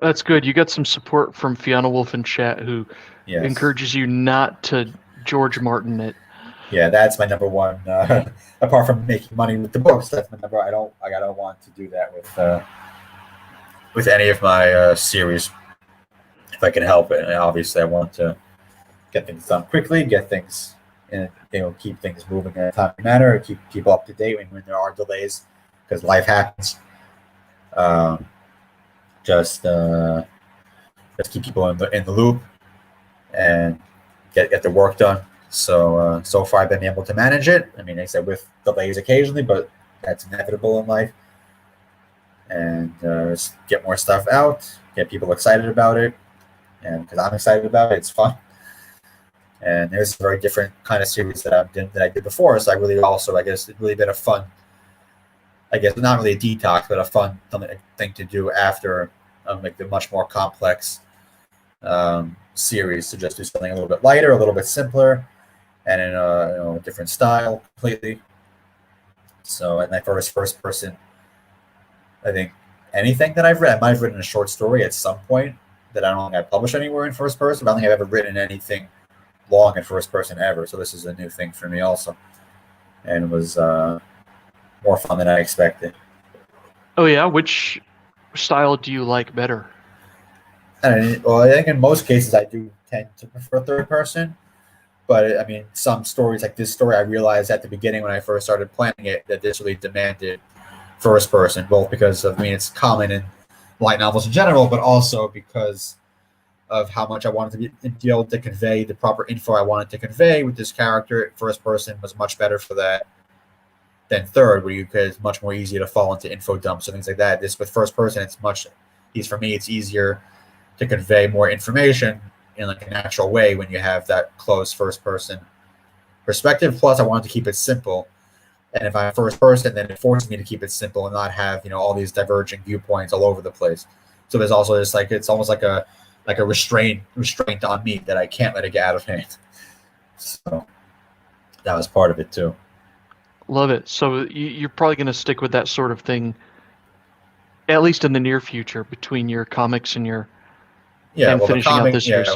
That's good. You got some support from Fiona Wolf in chat, who encourages you not to George Martin it. Yeah, that's my number one. Apart from making money with the books, that's my number. I don't want to do that with any of my series, if I can help it. And obviously, I want to get things done quickly, get things. And keep things moving in a timely manner, keep people up to date when there are delays, because life happens. Just keep people in the loop and get the work done. So far I've been able to manage it. I mean, like I said, with delays occasionally, but that's inevitable in life. And just get more stuff out, get people excited about it, and because I'm excited about it, it's fun. And there's a very different kind of series that I did before. So I really also, I guess, it's really been a fun, I guess, not really a detox, but a fun thing to do after like the much more complex series, to just do something a little bit lighter, a little bit simpler, and in a different style completely. So at my first person, I think anything that I've read, I might have written a short story at some point that I don't think I published anywhere in first person. I don't think I've ever written anything long in first person ever, so this is a new thing for me also, and it was more fun than I expected. Oh yeah, which style do you like better? I think in most cases I do tend to prefer third person. But I mean, some stories like this story, I realized at the beginning when I first started planning it that this really demanded first person, both because of, I mean, it's common in light novels in general, but also because of how much I wanted to be able to convey the proper info I wanted to convey with this character. First person was much better for that than third, where it's much more easy to fall into info dumps and things like that. This with first person, for me, it's easier to convey more information in like a natural way when you have that close first person perspective. Plus, I wanted to keep it simple. And if I'm first person, then it forces me to keep it simple and not have, all these diverging viewpoints all over the place. So there's also this it's almost like a restraint on me that I can't let it get out of hand. So that was part of it too. Love it. So you're probably going to stick with that sort of thing, at least in the near future, between your comics and finishing out this series.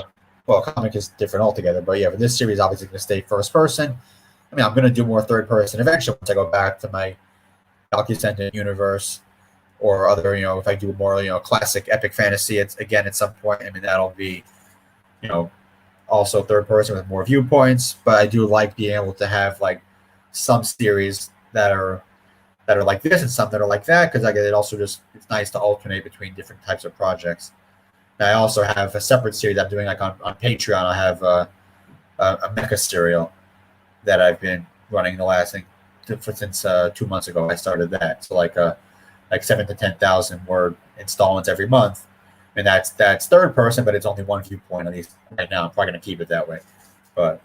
Well, comic is different altogether, but yeah, for this series, obviously going to stay first person. I mean, I'm going to do more third person eventually once I go back to my Yakovs universe or other, if I do more, classic epic fantasy. It's again at some point. I mean, that'll be, also third person with more viewpoints. But I do like being able to have like some series that are like this and some that are like that, because it also it's nice to alternate between different types of projects. And I also have a separate series I'm doing like on Patreon. I have a mecha serial that I've been running the last thing since 2 months ago. I started that, so like 7,000 to 10,000 word installments every month, and that's third person, but it's only one viewpoint at least right now. I'm probably going to keep it that way, but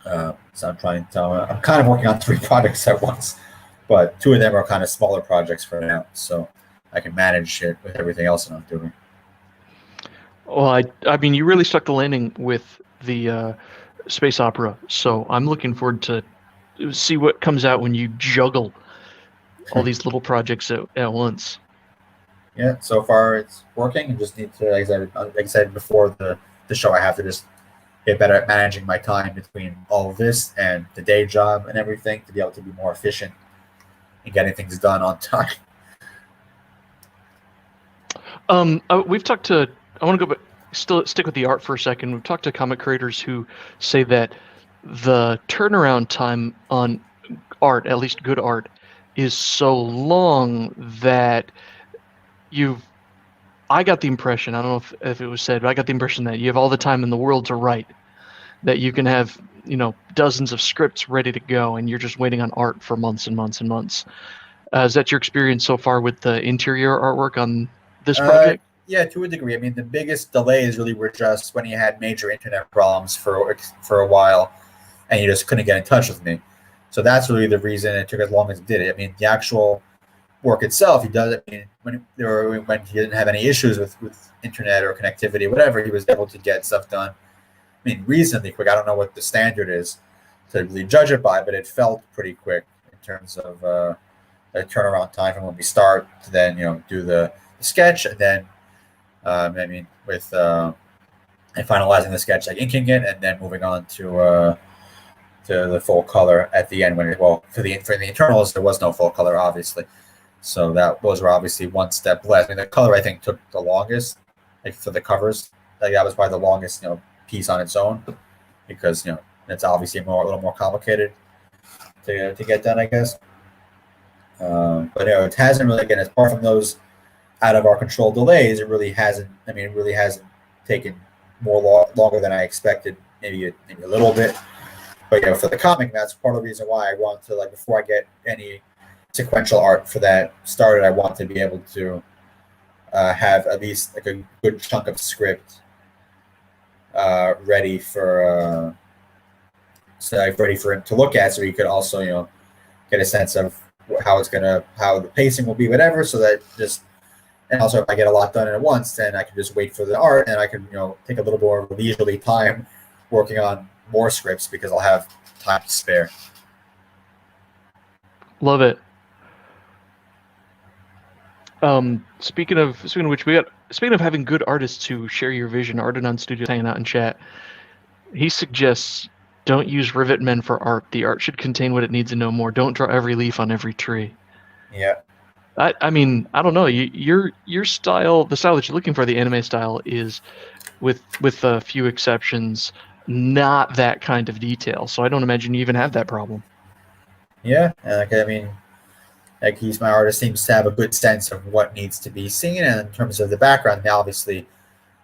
so I'm kind of working on 3 projects at once, but 2 of them are kind of smaller projects for now, so I can manage it with everything else that I'm doing. Well, I mean, you really stuck the landing with the space opera, so I'm looking forward to see what comes out when you juggle all these little projects at once. Yeah, so far it's working. I just need to, like I said before the show, I have to just get better at managing my time between all of this and the day job and everything to be able to be more efficient and getting things done on time. We've talked to. I want to go back. Still stick with the art for a second. We've talked to comic creators who say that the turnaround time on art, at least good art, is so long that I got the impression, I don't know if it was said, but I got the impression that you have all the time in the world to write, that you can have, dozens of scripts ready to go and you're just waiting on art for months and months and months. Is that your experience so far with the interior artwork on this project? Yeah, to a degree. I mean, the biggest delays really were just when you had major internet problems for a while, and you just couldn't get in touch with me. So that's really the reason it took as long as it did. I mean, the actual work itself, he does. I mean, when he didn't have any issues with internet or connectivity, or whatever, he was able to get stuff done. I mean, reasonably quick. I don't know what the standard is to really judge it by, but it felt pretty quick in terms of the turnaround time from when we start to then do the sketch, and then. With and finalizing the sketch, like inking it, and then moving on to the full color at the end. For the internals, there was no full color, obviously, so those were obviously one step less. I mean, the color I think took the longest, like for the covers. Like that was probably the longest, piece on its own, because it's obviously a little more complicated to get done, I guess. But it hasn't really, again, apart from those out of our control delays, it really hasn't taken longer than I expected, maybe a little bit. But for the comic, that's part of the reason why I want to, like, before I get any sequential art for that started, I want to be able to have at least like a good chunk of script ready for him to look at, so he could also get a sense of how the pacing will be, whatever, so that just. And also, if I get a lot done at once, then I can just wait for the art, and I can, take a little more leisurely time working on more scripts because I'll have time to spare. Love it. Speaking of which, speaking of having good artists who share your vision, Ardenon Studios hanging out in chat. He suggests don't use rivet men for art. The art should contain what it needs and no more. Don't draw every leaf on every tree. Yeah. I mean, I don't know. Your style, the style that you're looking for, the anime style, is with a few exceptions, not that kind of detail. So I don't imagine you even have that problem. Yeah, and like I mean, like he's my artist seems to have a good sense of what needs to be seen, and in terms of the background, now obviously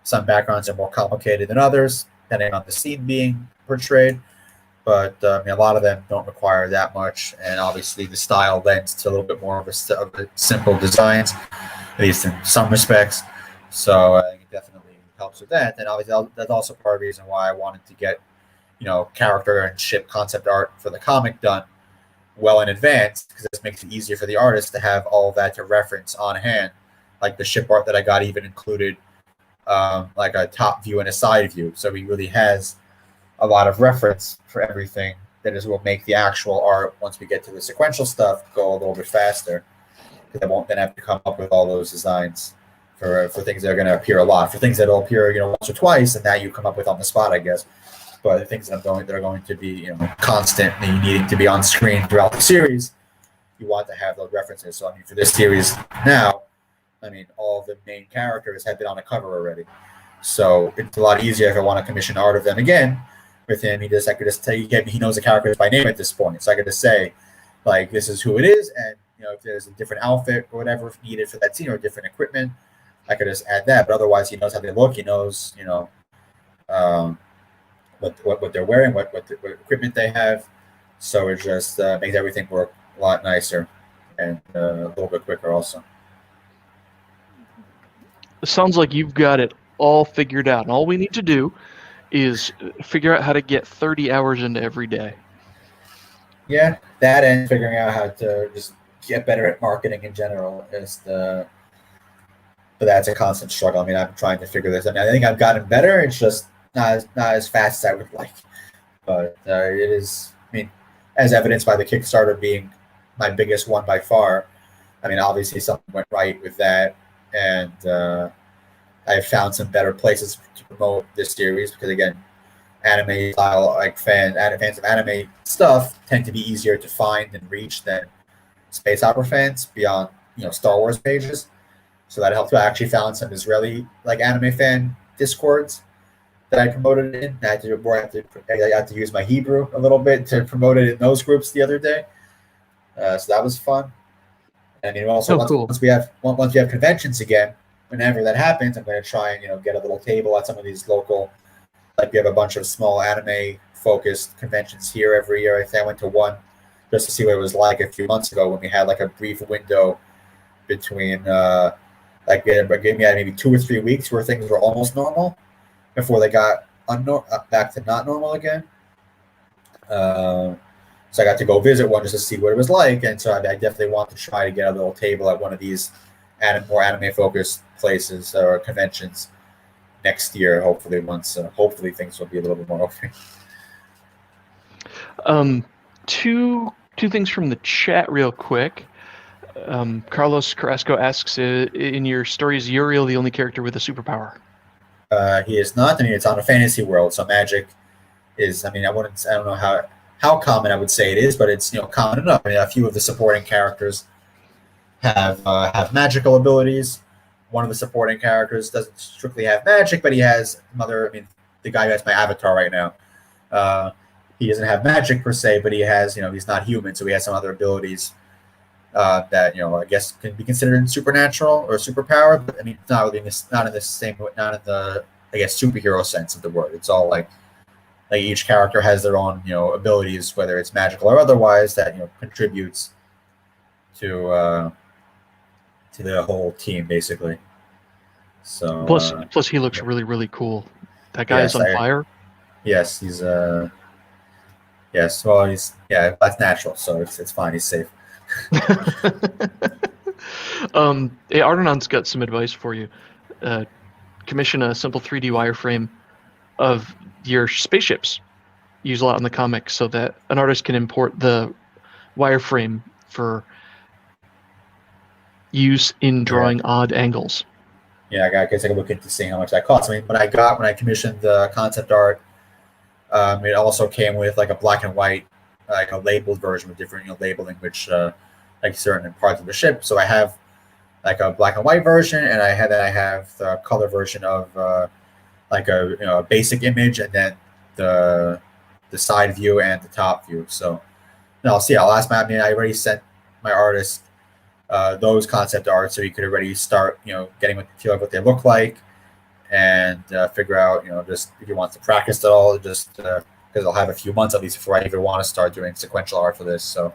some backgrounds are more complicated than others, depending on the scene being portrayed. But I mean, a lot of them don't require that much, and obviously the style lends to a little bit more of a simple designs, at least in some respects. So I think it definitely helps with that. And obviously that's also part of the reason why I wanted to get character and ship concept art for the comic done well in advance, because this makes it easier for the artist to have all of that to reference on hand. Like the ship art that I got even included like a top view and a side view, so he really has a lot of reference for everything. That is will make the actual art, once we get to the sequential stuff, go a little bit faster, because I won't then have to come up with all those designs for things that are going to appear a lot. For things that will appear once or twice, and that you come up with on the spot, I guess. But the things that are going to be constant and needing to be on screen throughout the series, you want to have those references. So I mean, for this series now, I mean, all of the main characters have been on a cover already, so it's a lot easier if I want to commission art of them again. With him, I could just tell you, he knows the characters by name at this point, so I could just say, like, this is who it is, and if there's a different outfit or whatever needed for that scene or different equipment, I could just add that. But otherwise, he knows how they look. He knows, what they're wearing, what equipment they have. So it just makes everything work a lot nicer and a little bit quicker also. It sounds like you've got it all figured out, and all we need to do is figure out how to get 30 hours into every day. Yeah, that and figuring out how to just get better at marketing in general is but that's a constant struggle. I mean, I'm trying to figure this out. I think I've gotten better. It's just not as fast as I would like. But it is, I mean, as evidenced by the Kickstarter being my biggest one by far. I mean, obviously something went right with that, and I've found some better places to promote this series because, again, anime style, like fans of anime stuff tend to be easier to find and reach than space opera fans beyond Star Wars pages. So that helped. I actually found some Israeli anime fan discords that I promoted in. I had to use my Hebrew a little bit to promote it in those groups the other day. So that was fun. And also once we have conventions again, whenever that happens, I'm going to try and get a little table at some of these local. Like we have a bunch of small anime focused conventions here every year. I think I went to one just to see what it was like a few months ago when we had a brief window between gave me maybe 2 or 3 weeks where things were almost normal before they got back to not normal again. So I got to go visit one just to see what it was like, and so I definitely want to try to get a little table at one of these more anime-focused places or conventions next year. Hopefully, hopefully things will be a little bit more open. Two things from the chat real quick. Carlos Carrasco asks, in your story, is Uriel the only character with a superpower? He is not. I mean, it's on a fantasy world, so magic is. I mean, I don't know how common I would say it is, but it's common enough. I mean, a few of the supporting characters have magical abilities. One of the supporting characters doesn't strictly have magic, but he has other. I mean, the guy who has my avatar right now, he doesn't have magic per se, but he has. He's not human, so he has some other abilities that I guess can be considered supernatural or superpower. But I mean, not in the I guess superhero sense of the word. It's all like each character has their own abilities, whether it's magical or otherwise, that contributes to the whole team basically. So plus he looks really, really cool. That guy is on fire. Yes, he's yes. Well, that's natural, so it's fine. He's safe. Hey, Ardenon's got some advice for you. Commission a simple 3D wireframe of your spaceships. Use a lot in the comics so that an artist can import the wireframe for use in drawing odd angles. Yeah, I guess I can look into seeing how much that costs. I mean, when I commissioned the concept art, it also came with a black and white, a labeled version with different labeling, which certain parts of the ship. So I have like a black and white version, and I have the color version of like a basic image, and then the side view and the top view. So I'll see. I'll ask I already sent my artist those concept art, so he could already start getting a feel of what they look like, and figure out just if he wants to practice it all, just because I'll have a few months at least before I even want to start doing sequential art for this. So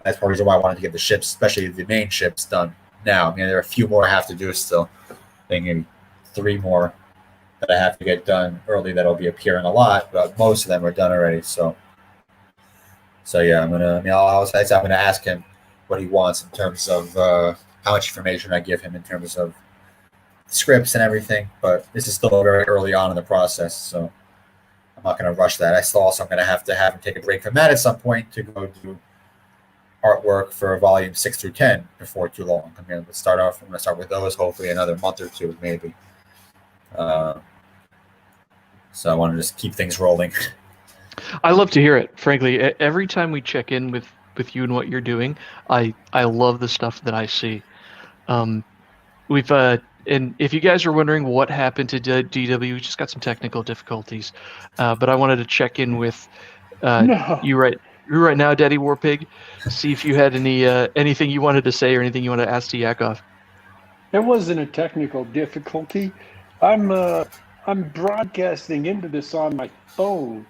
that's part of the reason why I wanted to get the ships, especially the main ships, done now. There are a few more I have to do still. I think maybe 3 more that I have to get done early that'll be appearing a lot, but most of them are done already. So yeah, I'm gonna ask him what he wants in terms of how much information I give him in terms of scripts and everything. But this is still very early on in the process, so I'm not going to rush that. I'm going to have him take a break from that at some point to go do artwork for volume 6 through 10 before too long. I'm going to start with those, hopefully another month or 2 maybe. So I want to just keep things rolling. I love to hear it, frankly. Every time we check in with you and what you're doing, I love the stuff that I see. We've and if you guys are wondering what happened to DW, we just got some technical difficulties. But I wanted to check in with you right now, Daddy Warpig, see if you had anything you wanted to say or anything you want to ask to Yakov. There wasn't a technical difficulty. I'm broadcasting into this on my phone,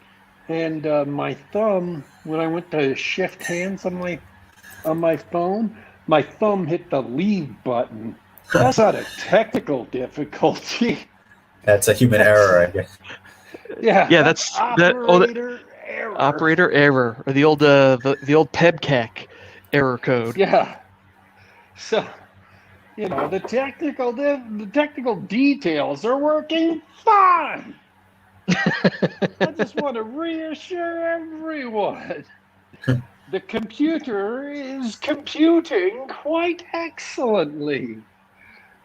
and my thumb, when I went to shift hands on my phone, my thumb hit the leave button. That's not a technical difficulty. That's a human error, I guess. Yeah. Yeah, that's operator error. Operator error, or the old PEBCAC error code. Yeah. So, the technical details are working fine. I just want to reassure everyone. The computer is computing quite excellently.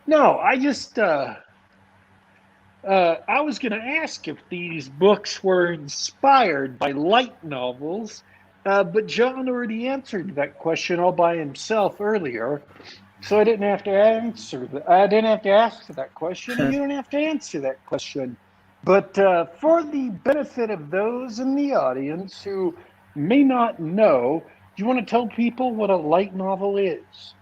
No, I just, I was going to ask if these books were inspired by light novels, but John already answered that question all by himself earlier, so I didn't have to answer that. I didn't have to ask that question, and you don't have to answer that question. But for the benefit of those in the audience who may not know, do you want to tell people what a light novel is?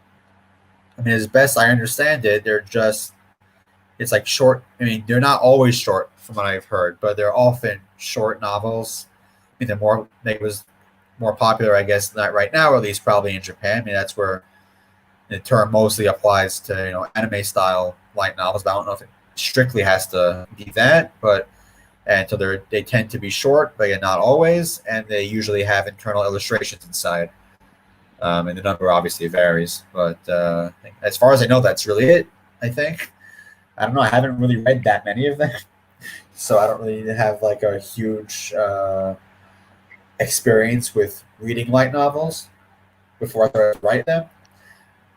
As best I understand it, it's like short. They're not always short from what I've heard, but they're often short novels. They was more popular, I guess, not right now, or at least probably in Japan. That's where the term mostly applies to, anime style light novels, but I don't know if it strictly has to be that, so they tend to be short, but not always, and they usually have internal illustrations inside. And the number obviously varies, but as far as I know, that's really it, I think. I don't know. I haven't really read that many of them, so I don't really have like a huge experience with reading light novels before I started to write them.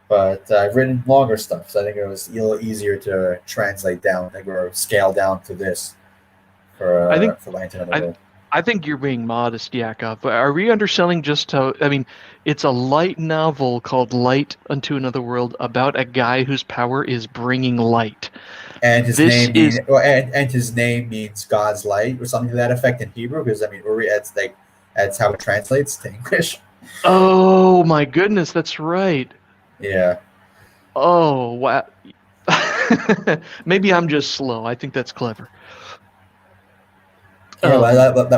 But I've written longer stuff, so I think it was a little easier to translate down, or scale down to this for Light Into Another World. I think you're being modest, Yakov. Are we underselling just how? It's a light novel called Light Unto Another World about a guy whose power is bringing light. And his name means God's light, or something to that effect in Hebrew. Because that's how it translates to English. Oh my goodness, that's right. Yeah. Oh wow. Maybe I'm just slow. I think that's clever. Yeah,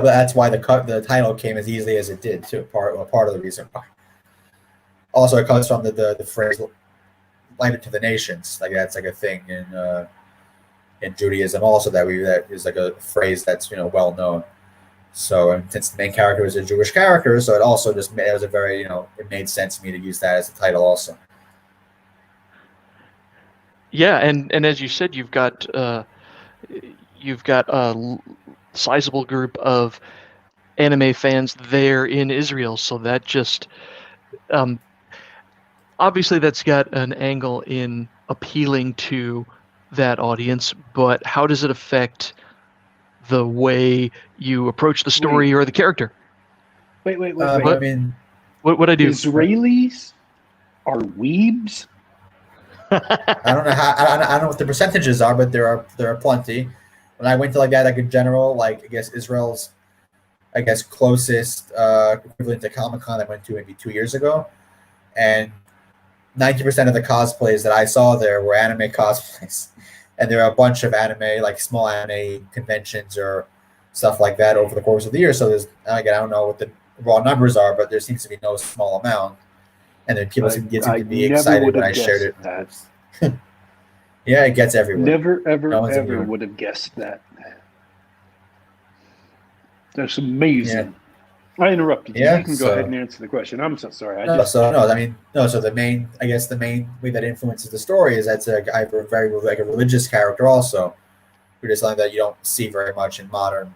that's why the title came as easily as it did too. Part of the reason why. Also, it comes from the phrase "light to the nations." Like that's like a thing in Judaism. Also, that is like a phrase that's well known. So, and since the main character was a Jewish character, so it also it was a very it made sense to me to use that as the title also. Yeah, and as you said, you've got a sizable group of anime fans there in Israel, so that just obviously that's got an angle in appealing to that audience, but how does it affect the way you approach the story or the character? Wait. What I do? Israelis are weebs? I don't know how. I don't know what the percentages are, but there are plenty. When I went to like that, like in general, like I guess Israel's, I guess closest equivalent to Comic Con I went to maybe 2 years ago, and 90% of the cosplays that I saw there were anime cosplays, and there are a bunch of anime, like small anime conventions or stuff like that over the course of the year. So there's again, I don't know what the raw numbers are, but there seems to be no small amount, and then people seem I to be never excited would when have I shared guessed it. that. Yeah, it gets everywhere. Never, ever, No one's ever immune. would have guessed that. That's amazing. I interrupted you. Yeah, You can go so- ahead and answer the question. I'm so sorry. So the main, I guess the main way that influences the story is that's I have a very like a religious character also, which is something that you don't see very much in modern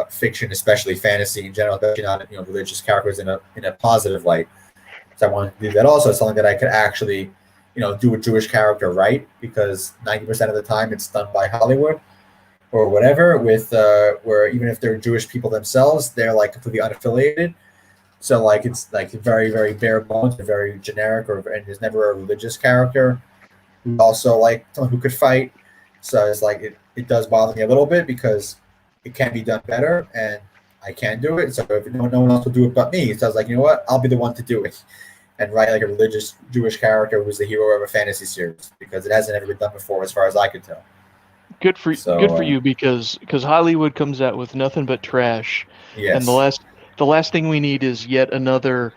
fiction, especially fantasy in general, especially not religious characters in a positive light. So I wanted to do that also, something that I could actually, do a Jewish character right, because 90% of the time it's done by Hollywood or whatever, with where even if they're Jewish people themselves, they're like completely unaffiliated. So like it's like very, very bare bones, very generic, and there's never a religious character who's also like someone who could fight. So it's like it does bother me a little bit because it can be done better, and I can do it. So if no one else will do it but me, so I was like, you know what, I'll be the one to do it and write like a religious Jewish character who's the hero of a fantasy series, because it hasn't ever been done before, as far as I could tell. Good for you, because Hollywood comes out with nothing but trash, Yes. and the last thing we need is yet another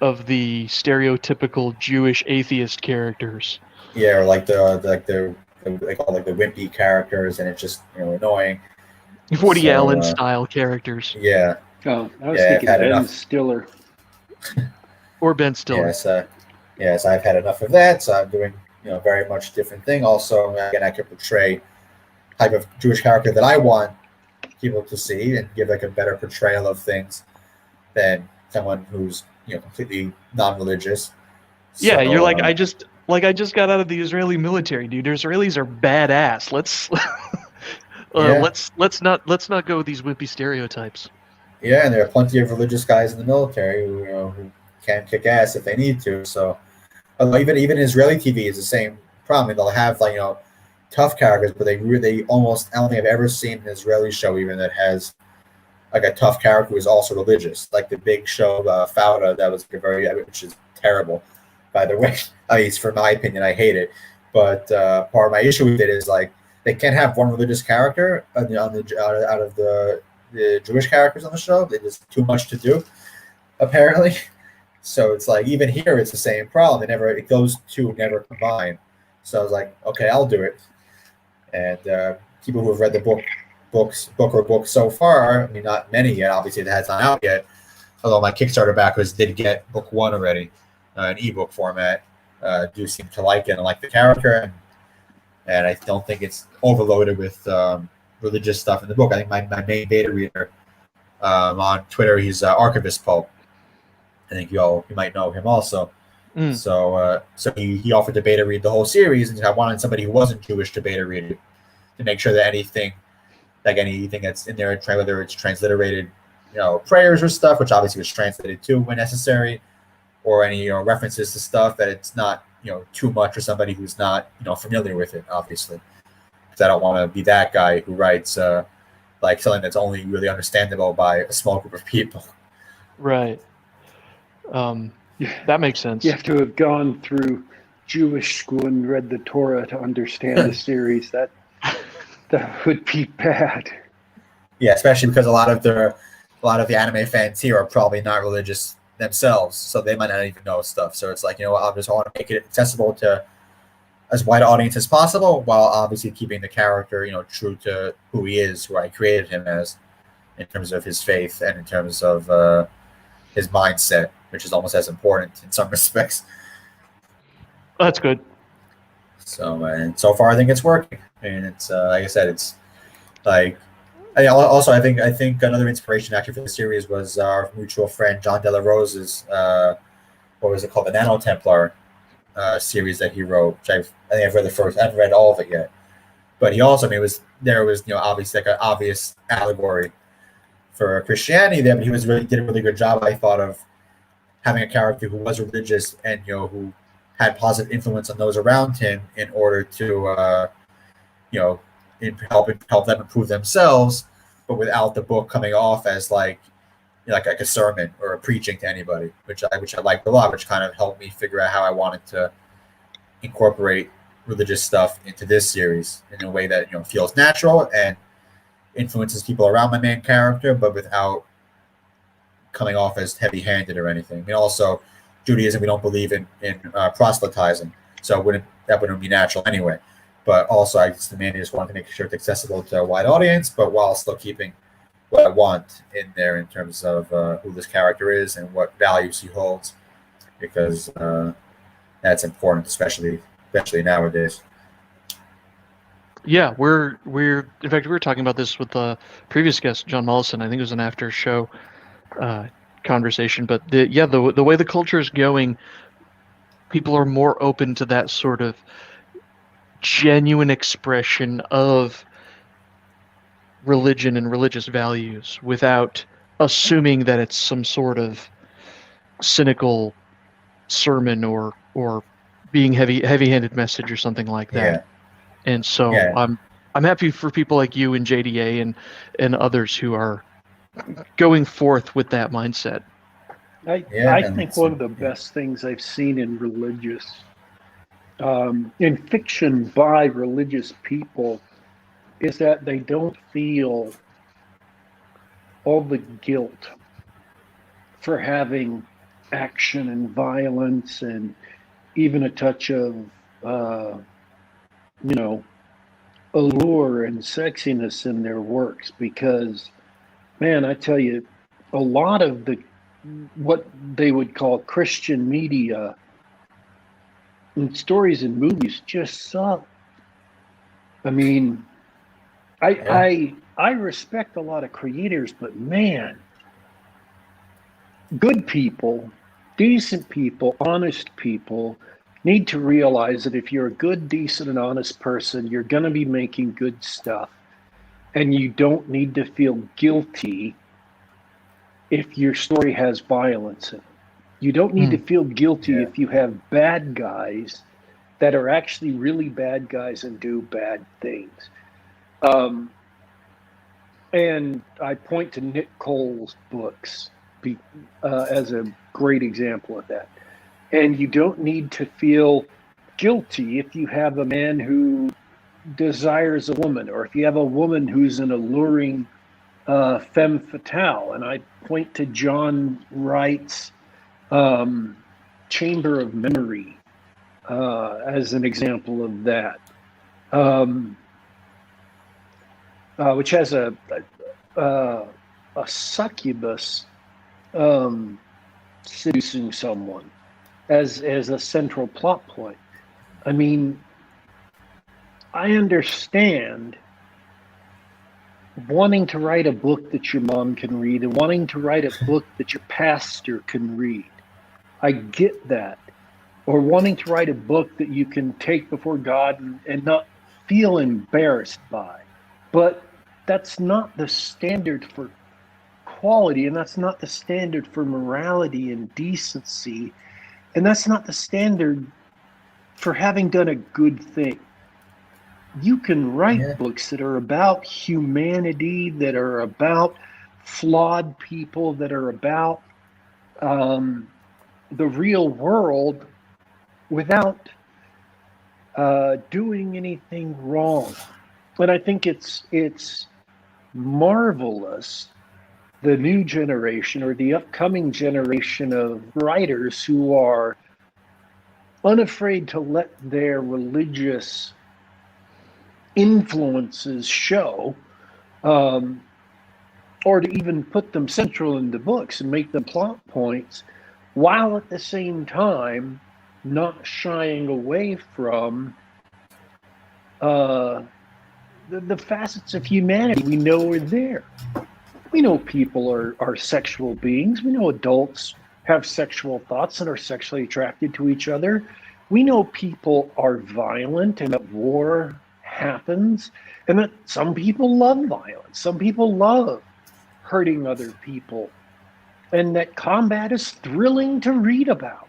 of the stereotypical Jewish atheist characters. Yeah, or like the wimpy characters, and it's just annoying. Woody Allen style characters. Yeah. Oh, I was thinking Ben enough. Stiller. Or Ben Stiller. Yes, I've had enough of that. So I'm doing very much different thing. Also, again, I can portray type of Jewish character that I want people to see, and give like a better portrayal of things than someone who's completely non-religious. Yeah, you're like I just got out of the Israeli military, dude. Israelis are badass. Let's not go with these wimpy stereotypes. Yeah, and there are plenty of religious guys in the military who can kick ass if they need to. So, even Israeli TV is the same problem. They'll have tough characters, but they almost, I don't think I've ever seen an Israeli show even that has like a tough character who is also religious. Like the big show Fauda, that was which is terrible, by the way. At least for my opinion, I hate it. But part of my issue with it is like they can't have one religious character out of the Jewish characters on the show. There's too much to do, apparently. So it's like even here it's the same problem. Those two never combine. So I was like, okay, I'll do it. And people who have read the book so far, I mean, not many yet. Obviously, it hasn't out yet. Although my Kickstarter backers did get book one already, in ebook format. Do seem to like it and like the character, and I don't think it's overloaded with religious stuff in the book. I think my main beta reader on Twitter, he's Archivist Pope. I think you might know him also. So he offered to beta read the whole series, and I wanted somebody who wasn't Jewish to beta read it, to make sure that anything that's in there, whether it's transliterated, prayers or stuff, which obviously was translated too when necessary, or any references to stuff, that it's not too much for somebody who's not familiar with it, obviously, because I don't want to be that guy who writes like something that's only really understandable by a small group of people. Right. That makes sense. You have to have gone through Jewish school and read the Torah to understand the series. That would be bad. Yeah, especially because a lot of the anime fans here are probably not religious themselves, so they might not even know stuff. So it's like, I just want to make it accessible to as wide an audience as possible, while obviously keeping the character, true to who he is, who I created him as, in terms of his faith and in terms of his mindset, which is almost as important in some respects. That's good. So, and so far I think it's working. I mean, it's like I said, it's like. I think another inspiration actually for the series was our mutual friend John De La Rose's what was it called, the Nano Templar series that he wrote. Which I think I've read the first. I haven't read all of it yet, but he also, I mean, there was obviously like an obvious allegory for Christianity there, but he did a really good job, I thought, of having a character who was religious and who had positive influence on those around him in order to help them improve themselves, but without the book coming off as like a sermon or a preaching to anybody, which I liked a lot, which kind of helped me figure out how I wanted to incorporate religious stuff into this series in a way that feels natural and influences people around my main character, but without coming off as heavy-handed or anything. I mean, also Judaism, we don't believe in proselytizing, so that wouldn't be natural anyway. But also, I just wanted to make sure it's accessible to a wide audience, but while still keeping what I want in there in terms of who this character is and what values he holds, because that's important, especially nowadays. Yeah, we're in fact we were talking about this with the previous guest, John Mollison. I think it was an after show conversation, but the way the culture is going, people are more open to that sort of genuine expression of religion and religious values without assuming that it's some sort of cynical sermon or being heavy-handed message or something like that. Yeah. And so I'm happy for people like you and JDA and others who are going forth with that mindset. I think one of the best things I've seen in in fiction by religious people is that they don't feel all the guilt for having action and violence and even a touch of allure and sexiness in their works, because man, I tell you, a lot of what they would call Christian media and stories and movies just suck. I mean, I respect a lot of creators, but man, good people, decent people, honest people need to realize that if you're a good, decent, and honest person, you're going to be making good stuff. And you don't need to feel guilty if your story has violence in it. You don't need to feel guilty if you have bad guys that are actually really bad guys and do bad things. And I point to Nick Cole's books as a great example of that. And you don't need to feel guilty if you have a man who desires a woman, or if you have a woman who's an alluring femme fatale. And I point to John Wright's Chamber of Memory as an example of that, which has a succubus seducing someone as a central plot point. I mean, I understand wanting to write a book that your mom can read and wanting to write a book that your pastor can read. I get that. Or wanting to write a book that you can take before God and not feel embarrassed by. But that's not the standard for quality, and that's not the standard for morality and decency, and that's not the standard for having done a good thing. You can write books that are about humanity, that are about flawed people, that are about the real world without doing anything wrong. But I think it's marvelous, the new generation or the upcoming generation of writers who are unafraid to let their religious influences show, or to even put them central in the books and make them plot points, while at the same time not shying away from the facets of humanity we know are there. We know people are sexual beings. We know adults have sexual thoughts and are sexually attracted to each other. We know people are violent and that war happens, and that some people love violence. Some people love hurting other people, and that combat is thrilling to read about.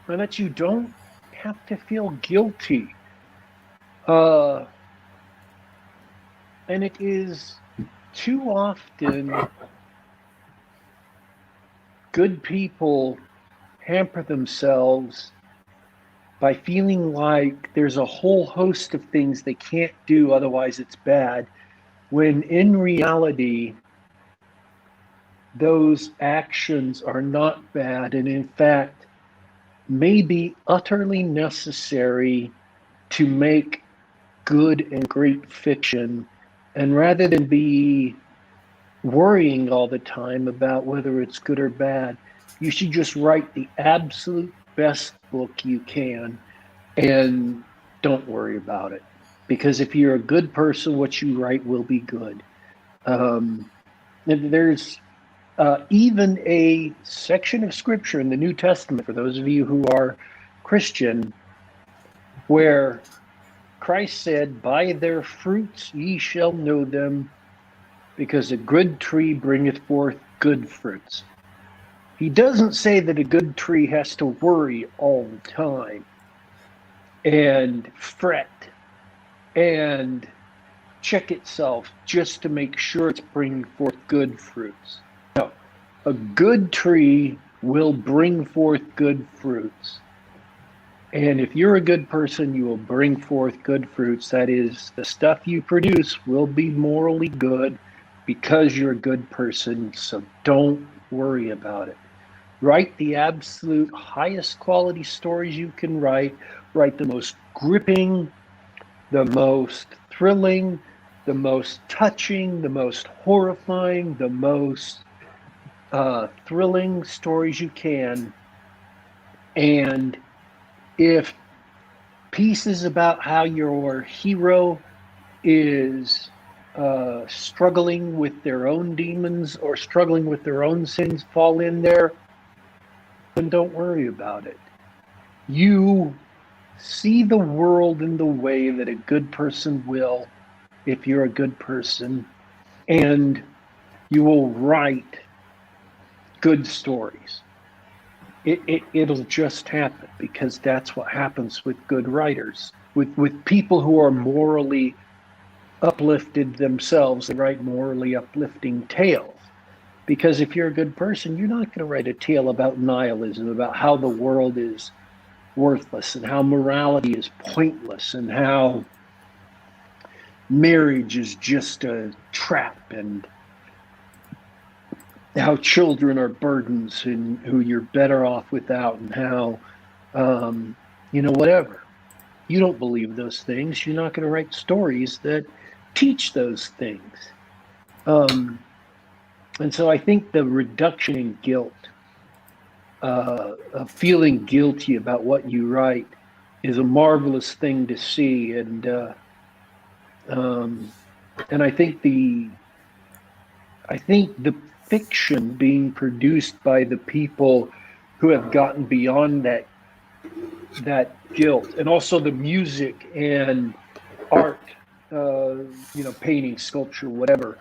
and that you don't have to feel guilty. Uh, and it is too often good people hamper themselves by feeling like there's a whole host of things they can't do, otherwise it's bad, when in reality, those actions are not bad, and in fact, may be utterly necessary to make good and great fiction. And rather than be worrying all the time about whether it's good or bad, you should just write the absolute best book you can and don't worry about it. Because if you're a good person, what you write will be good. And there's even a section of scripture in the New Testament, for those of you who are Christian, where Christ said, "By their fruits ye shall know them, because a good tree bringeth forth good fruits." He doesn't say that a good tree has to worry all the time and fret and check itself just to make sure it's bringing forth good fruits. No, a good tree will bring forth good fruits. And if you're a good person, you will bring forth good fruits. That is, the stuff you produce will be morally good because you're a good person. So don't worry about it. Write the absolute highest quality stories you can write. Write the most gripping, the most thrilling, the most touching, the most horrifying, the most thrilling stories you can. And if pieces about how your hero is struggling with their own demons or struggling with their own sins fall in there, then don't worry about it. You see the world in the way that a good person will if you're a good person, and you will write good stories. It'll just happen, because that's what happens with good writers. With people who are morally uplifted themselves, they write morally uplifting tales. Because if you're a good person, you're not going to write a tale about nihilism, about how the world is worthless and how morality is pointless and how marriage is just a trap and how children are burdens and who you're better off without, and how, whatever. You don't believe those things. You're not going to write stories that teach those things. And so I think the reduction in guilt, of feeling guilty about what you write, is a marvelous thing to see. And I think the fiction being produced by the people who have gotten beyond that guilt, and also the music and art, painting, sculpture, whatever,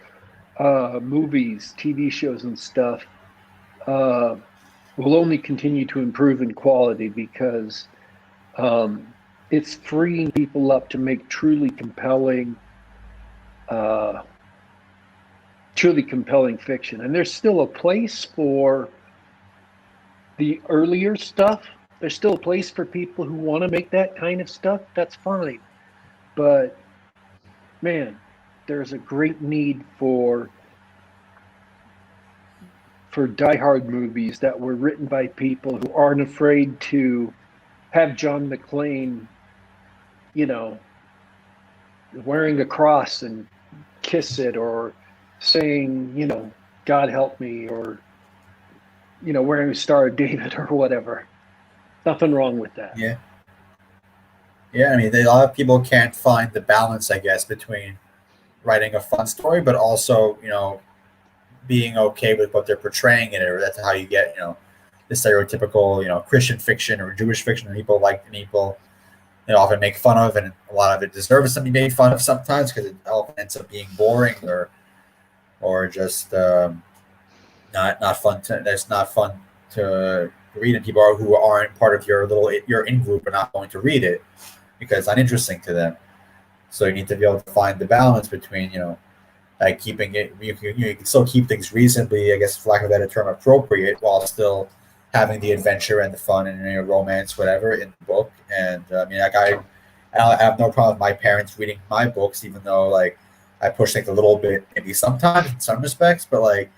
movies, TV shows and stuff, will only continue to improve in quality, because it's freeing people up to make truly compelling fiction. And there's still a place for the earlier stuff. There's still a place for people who want to make that kind of stuff. That's fine. But man, there's a great need for diehard movies that were written by people who aren't afraid to have John McClane, wearing a cross and kiss it, or saying, God help me, or, wearing a Star of David or whatever. Nothing wrong with that. Yeah. Yeah, I mean, a lot of people can't find the balance, I guess, between writing a fun story, but also, being okay with what they're portraying in it. Or that's how you get, the stereotypical, Christian fiction or Jewish fiction that people like, and people often make fun of, and a lot of it deserves to be made fun of sometimes, because it often ends up being boring or just not fun to read, and people who aren't part of your in group are not going to read it because it's uninteresting to them. So you need to be able to find the balance between, like keeping it. You can still keep things reasonably, I guess, for lack of a better term, appropriate, while still having the adventure and the fun and romance, whatever, in the book. And I have no problem with my parents reading my books, even though like I push things a little bit, maybe sometimes in some respects. But like,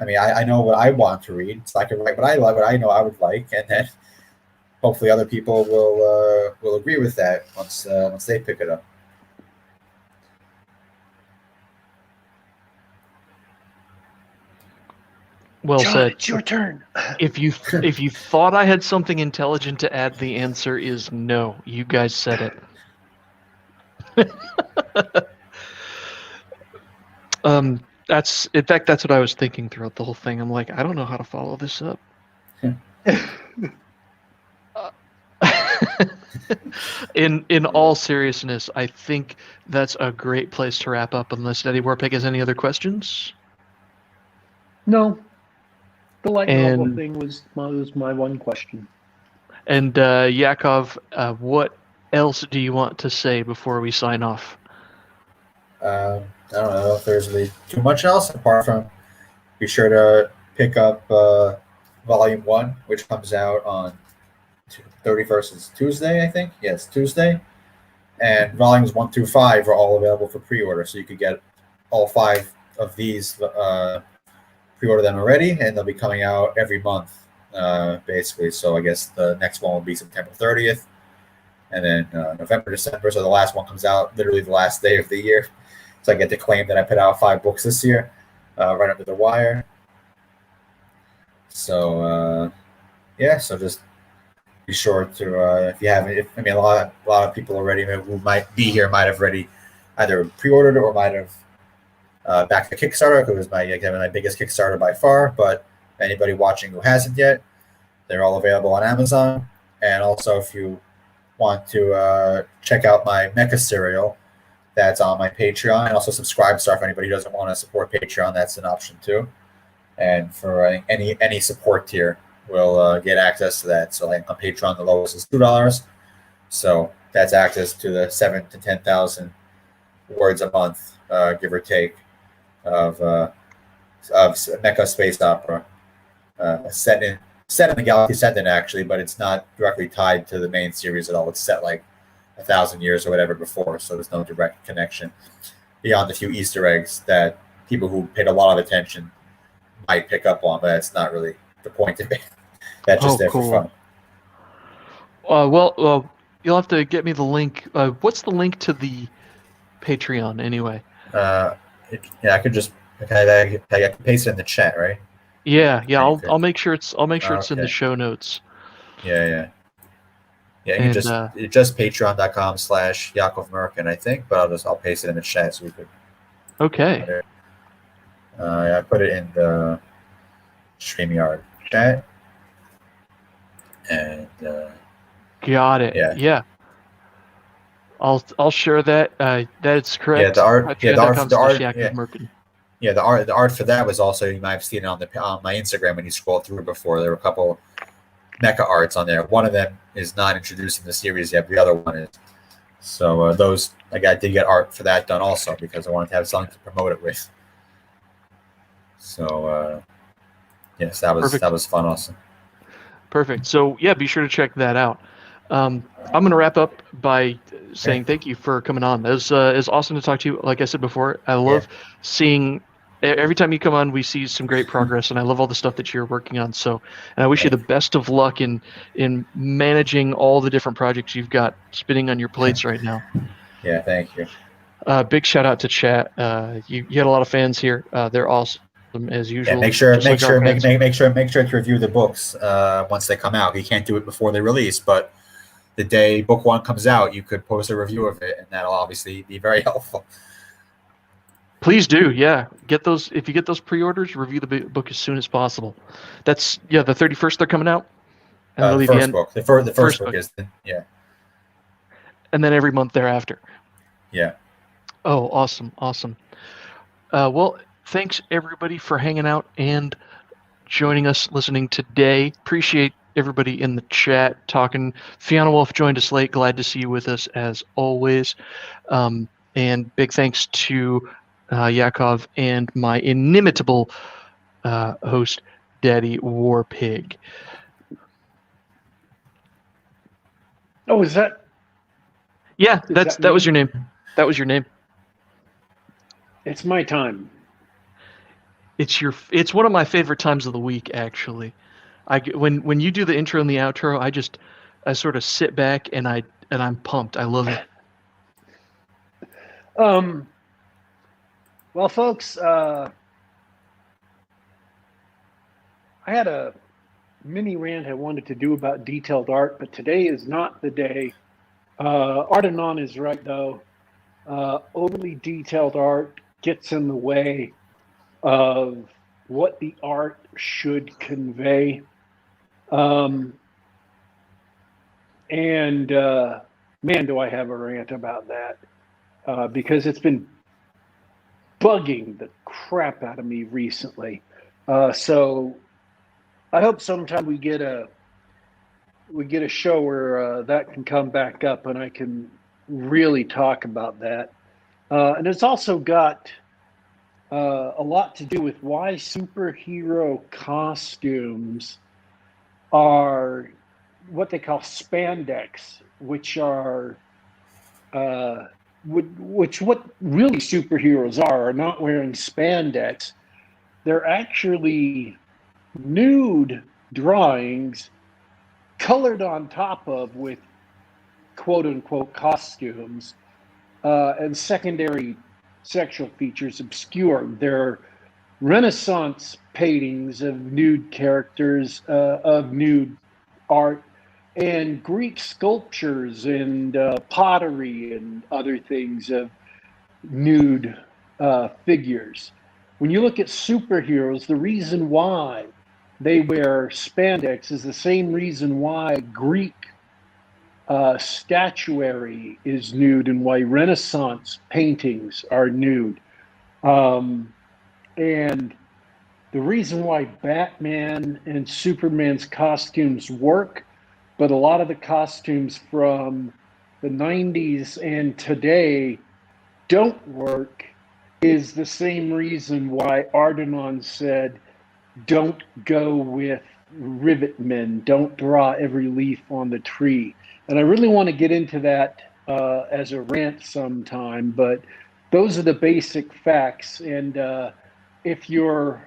I know what I want to read, so I can write what I like, what I know I would like, and then hopefully other people will agree with that once they pick it up. Well John, said. it's your turn. If you thought I had something intelligent to add, the answer is no. You guys said it. That's what I was thinking throughout the whole thing. I'm like, I don't know how to follow this up. In all seriousness, I think that's a great place to wrap up. Unless Eddie Warpig has any other questions. No. The light novel thing was my one question. And Yakov, what else do you want to say before we sign off? I don't know if there's really too much else apart from be sure to pick up Volume 1, which comes out on 31st is Tuesday, I think. Yes, Tuesday. And Volumes 1 through 5 are all available for pre-order, so you could get all 5 of these pre-order them already, and they'll be coming out every month, basically. So I guess the next one will be September 30th, and then November, December. So the last one comes out literally the last day of the year. So I get to claim that I put out 5 books this year, right under the wire. So so just be sure to if you haven't. A lot of people already who might be here might have already either pre-ordered or might have. Back to Kickstarter, because it was my biggest Kickstarter by far. But anybody watching who hasn't yet, they're all available on Amazon. And also, if you want to check out my Mecha serial, that's on my Patreon. And also Subscribestar for anybody who doesn't want to support Patreon, that's an option too. And for any support tier, will get access to that. So like on Patreon, the lowest is $2. So that's access to the 7,000 to 10,000 words a month, give or take, of mecha space opera set in the Galaxy Sending, actually, but it's not directly tied to the main series at all. It's set like 1,000 years or whatever before, so there's no direct connection beyond the few Easter eggs that people who paid a lot of attention might pick up on, but that's not really the point of it. That's just there for fun. Well, you'll have to get me the link. What's the link to the Patreon anyway? I could just I can paste it in the chat, right? Yeah. I'll make sure it's in the show notes. Yeah. You can just patreon.com/Yakov Merkin, I think, but I'll paste it in the chat so we could. Okay. I put it in the StreamYard chat, and got it. Yeah. I'll share that. That's correct. Yeah, the art. The art for that was also, you might have seen it on my Instagram when you scroll through before. There were a couple mecha arts on there. One of them is not introduced in the series yet. The other one is. So I did get art for that done also because I wanted to have something to promote it with. So yes, that was fun also. Perfect. So yeah, be sure to check that out. I'm going to wrap up by saying thank you for coming on. It was awesome to talk to you. Like I said before, I love seeing every time you come on, we see some great progress, and I love all the stuff that you're working on. So, and I wish you the best of luck in managing all the different projects you've got spinning on your plates right now. Yeah, thank you. Big shout out to chat. You had a lot of fans here. They're awesome as usual. Yeah, make sure to review the books once they come out. You can't do it before they release, but the day book 1 comes out, you could post a review of it, and that'll obviously be very helpful. Please do, yeah. If you get those pre-orders, review the book as soon as possible. That's the 31st they're coming out. And the first book. The first book is and then every month thereafter. Yeah. Oh, awesome. Well, thanks everybody for hanging out and joining us listening today. Appreciate everybody in the chat talking. Fiona Wolf joined us late. Glad to see you with us as always. And big thanks to Yakov and my inimitable host, Daddy Warpig. Oh, is that? Yeah, Is that was me? your name. That was your name. It's my time. It's one of my favorite times of the week, actually. When you do the intro and the outro, I sort of sit back and I'm pumped. I love it. Well, folks, I had a mini rant I wanted to do about detailed art, but today is not the day. Ardenon is right, though. Overly detailed art gets in the way of what the art should convey. And man, do I have a rant about that because it's been bugging the crap out of me recently. So I hope sometime we get a show where that can come back up and I can really talk about that. And it's also got a lot to do with why superhero costumes are what they call spandex, which are which what really superheroes are not wearing spandex. They're actually nude drawings colored on top of with quote unquote costumes and secondary sexual features obscured. They're Renaissance paintings of nude characters, of nude art, and Greek sculptures and pottery and other things of nude figures. When you look at superheroes, the reason why they wear spandex is the same reason why Greek statuary is nude and why Renaissance paintings are nude. And the reason why Batman and Superman's costumes work, but a lot of the costumes from the 90s and today don't work, is the same reason why Ardenon said, don't go with rivet men, don't draw every leaf on the tree. And I really want to get into that as a rant sometime, but those are the basic facts. And if you're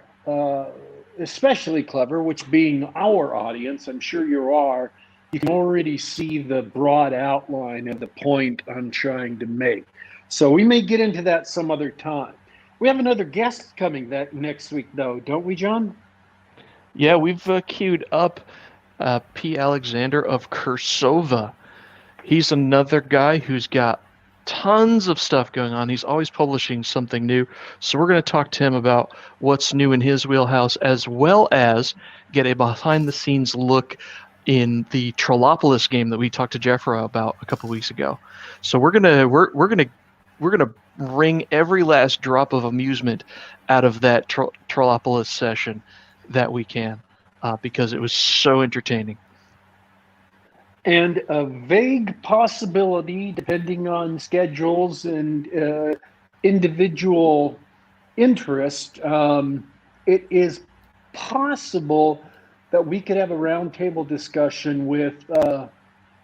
especially clever, which being our audience, I'm sure you are, you can already see the broad outline of the point I'm trying to make. So we may get into that some other time. We have another guest coming that next week, though, don't we, John? Yeah, we've queued up P. Alexander of Kursova. He's another guy who's got tons of stuff going on. He's always publishing something new. So we're going to talk to him about what's new in his wheelhouse, as well as get a behind-the-scenes look in the Trollopolis game that we talked to Jeffra about a couple weeks ago. So we're gonna wring every last drop of amusement out of that Trollopolis session that we can, because it was so entertaining. And a vague possibility, depending on schedules and individual interest, it is possible that we could have a roundtable discussion with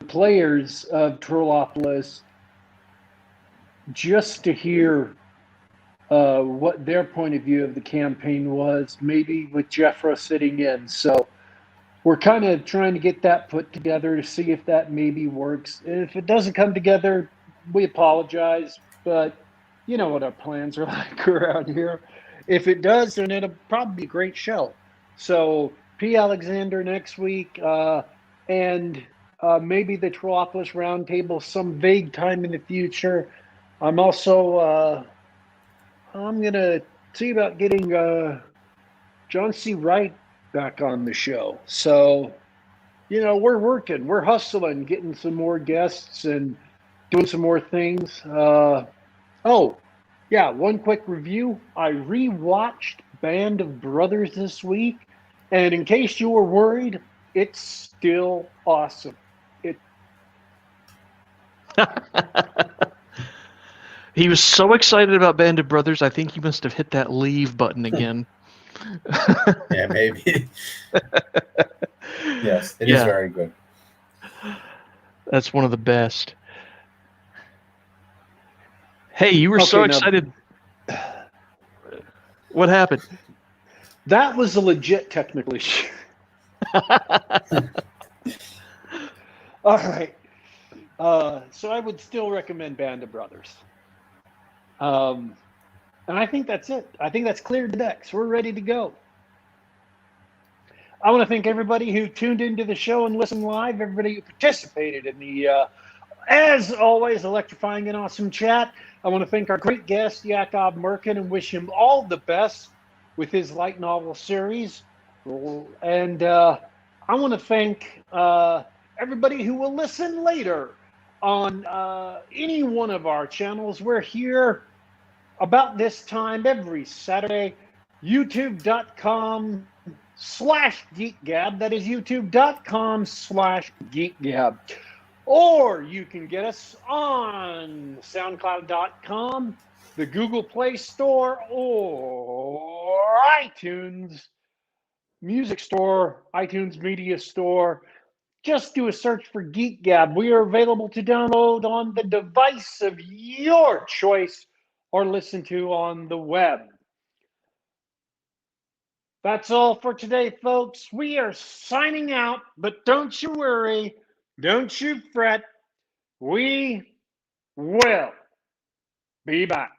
players of Trollopolis just to hear what their point of view of the campaign was, maybe with Jeffra sitting in. So we're kind of trying to get that put together to see if that maybe works. If it doesn't come together, we apologize, but you know what our plans are like around here. If it does, then it'll probably be a great show. So P. Alexander next week, and maybe the Trollopolis Roundtable some vague time in the future. I'm also I'm gonna see about getting John C. Wright back on the show. So, you know, we're working, we're hustling, getting some more guests and doing some more things. Oh, yeah, one quick review. I rewatched Band of Brothers this week, and in case you were worried, it's still awesome. He was so excited about Band of Brothers, I think he must have hit that leave button again. Yeah, maybe. Yes, it is Yeah. very good. That's one of the best. Hey, you were Okay, so now- excited. What happened? That was a legit technical issue. All right. So I would still recommend Band of Brothers. And I think that's it. I think that's cleared the decks. We're ready to go. I want to thank everybody who tuned into the show and listened live, everybody who participated in the, as always, electrifying and awesome chat. I want to thank our great guest, Yakov Merkin, and wish him all the best with his light novel series. And I want to thank everybody who will listen later on any one of our channels. We're here about this time every Saturday, youtube.com/geekgab. That is youtube.com/geekgab. Or you can get us on soundcloud.com, the Google Play Store, or iTunes Music Store, iTunes Media Store. Just do a search for Geek Gab. We are available to download on the device of your choice or listen to on the web. That's all for today, folks. We are signing out, but don't you worry. Don't you fret. We will be back.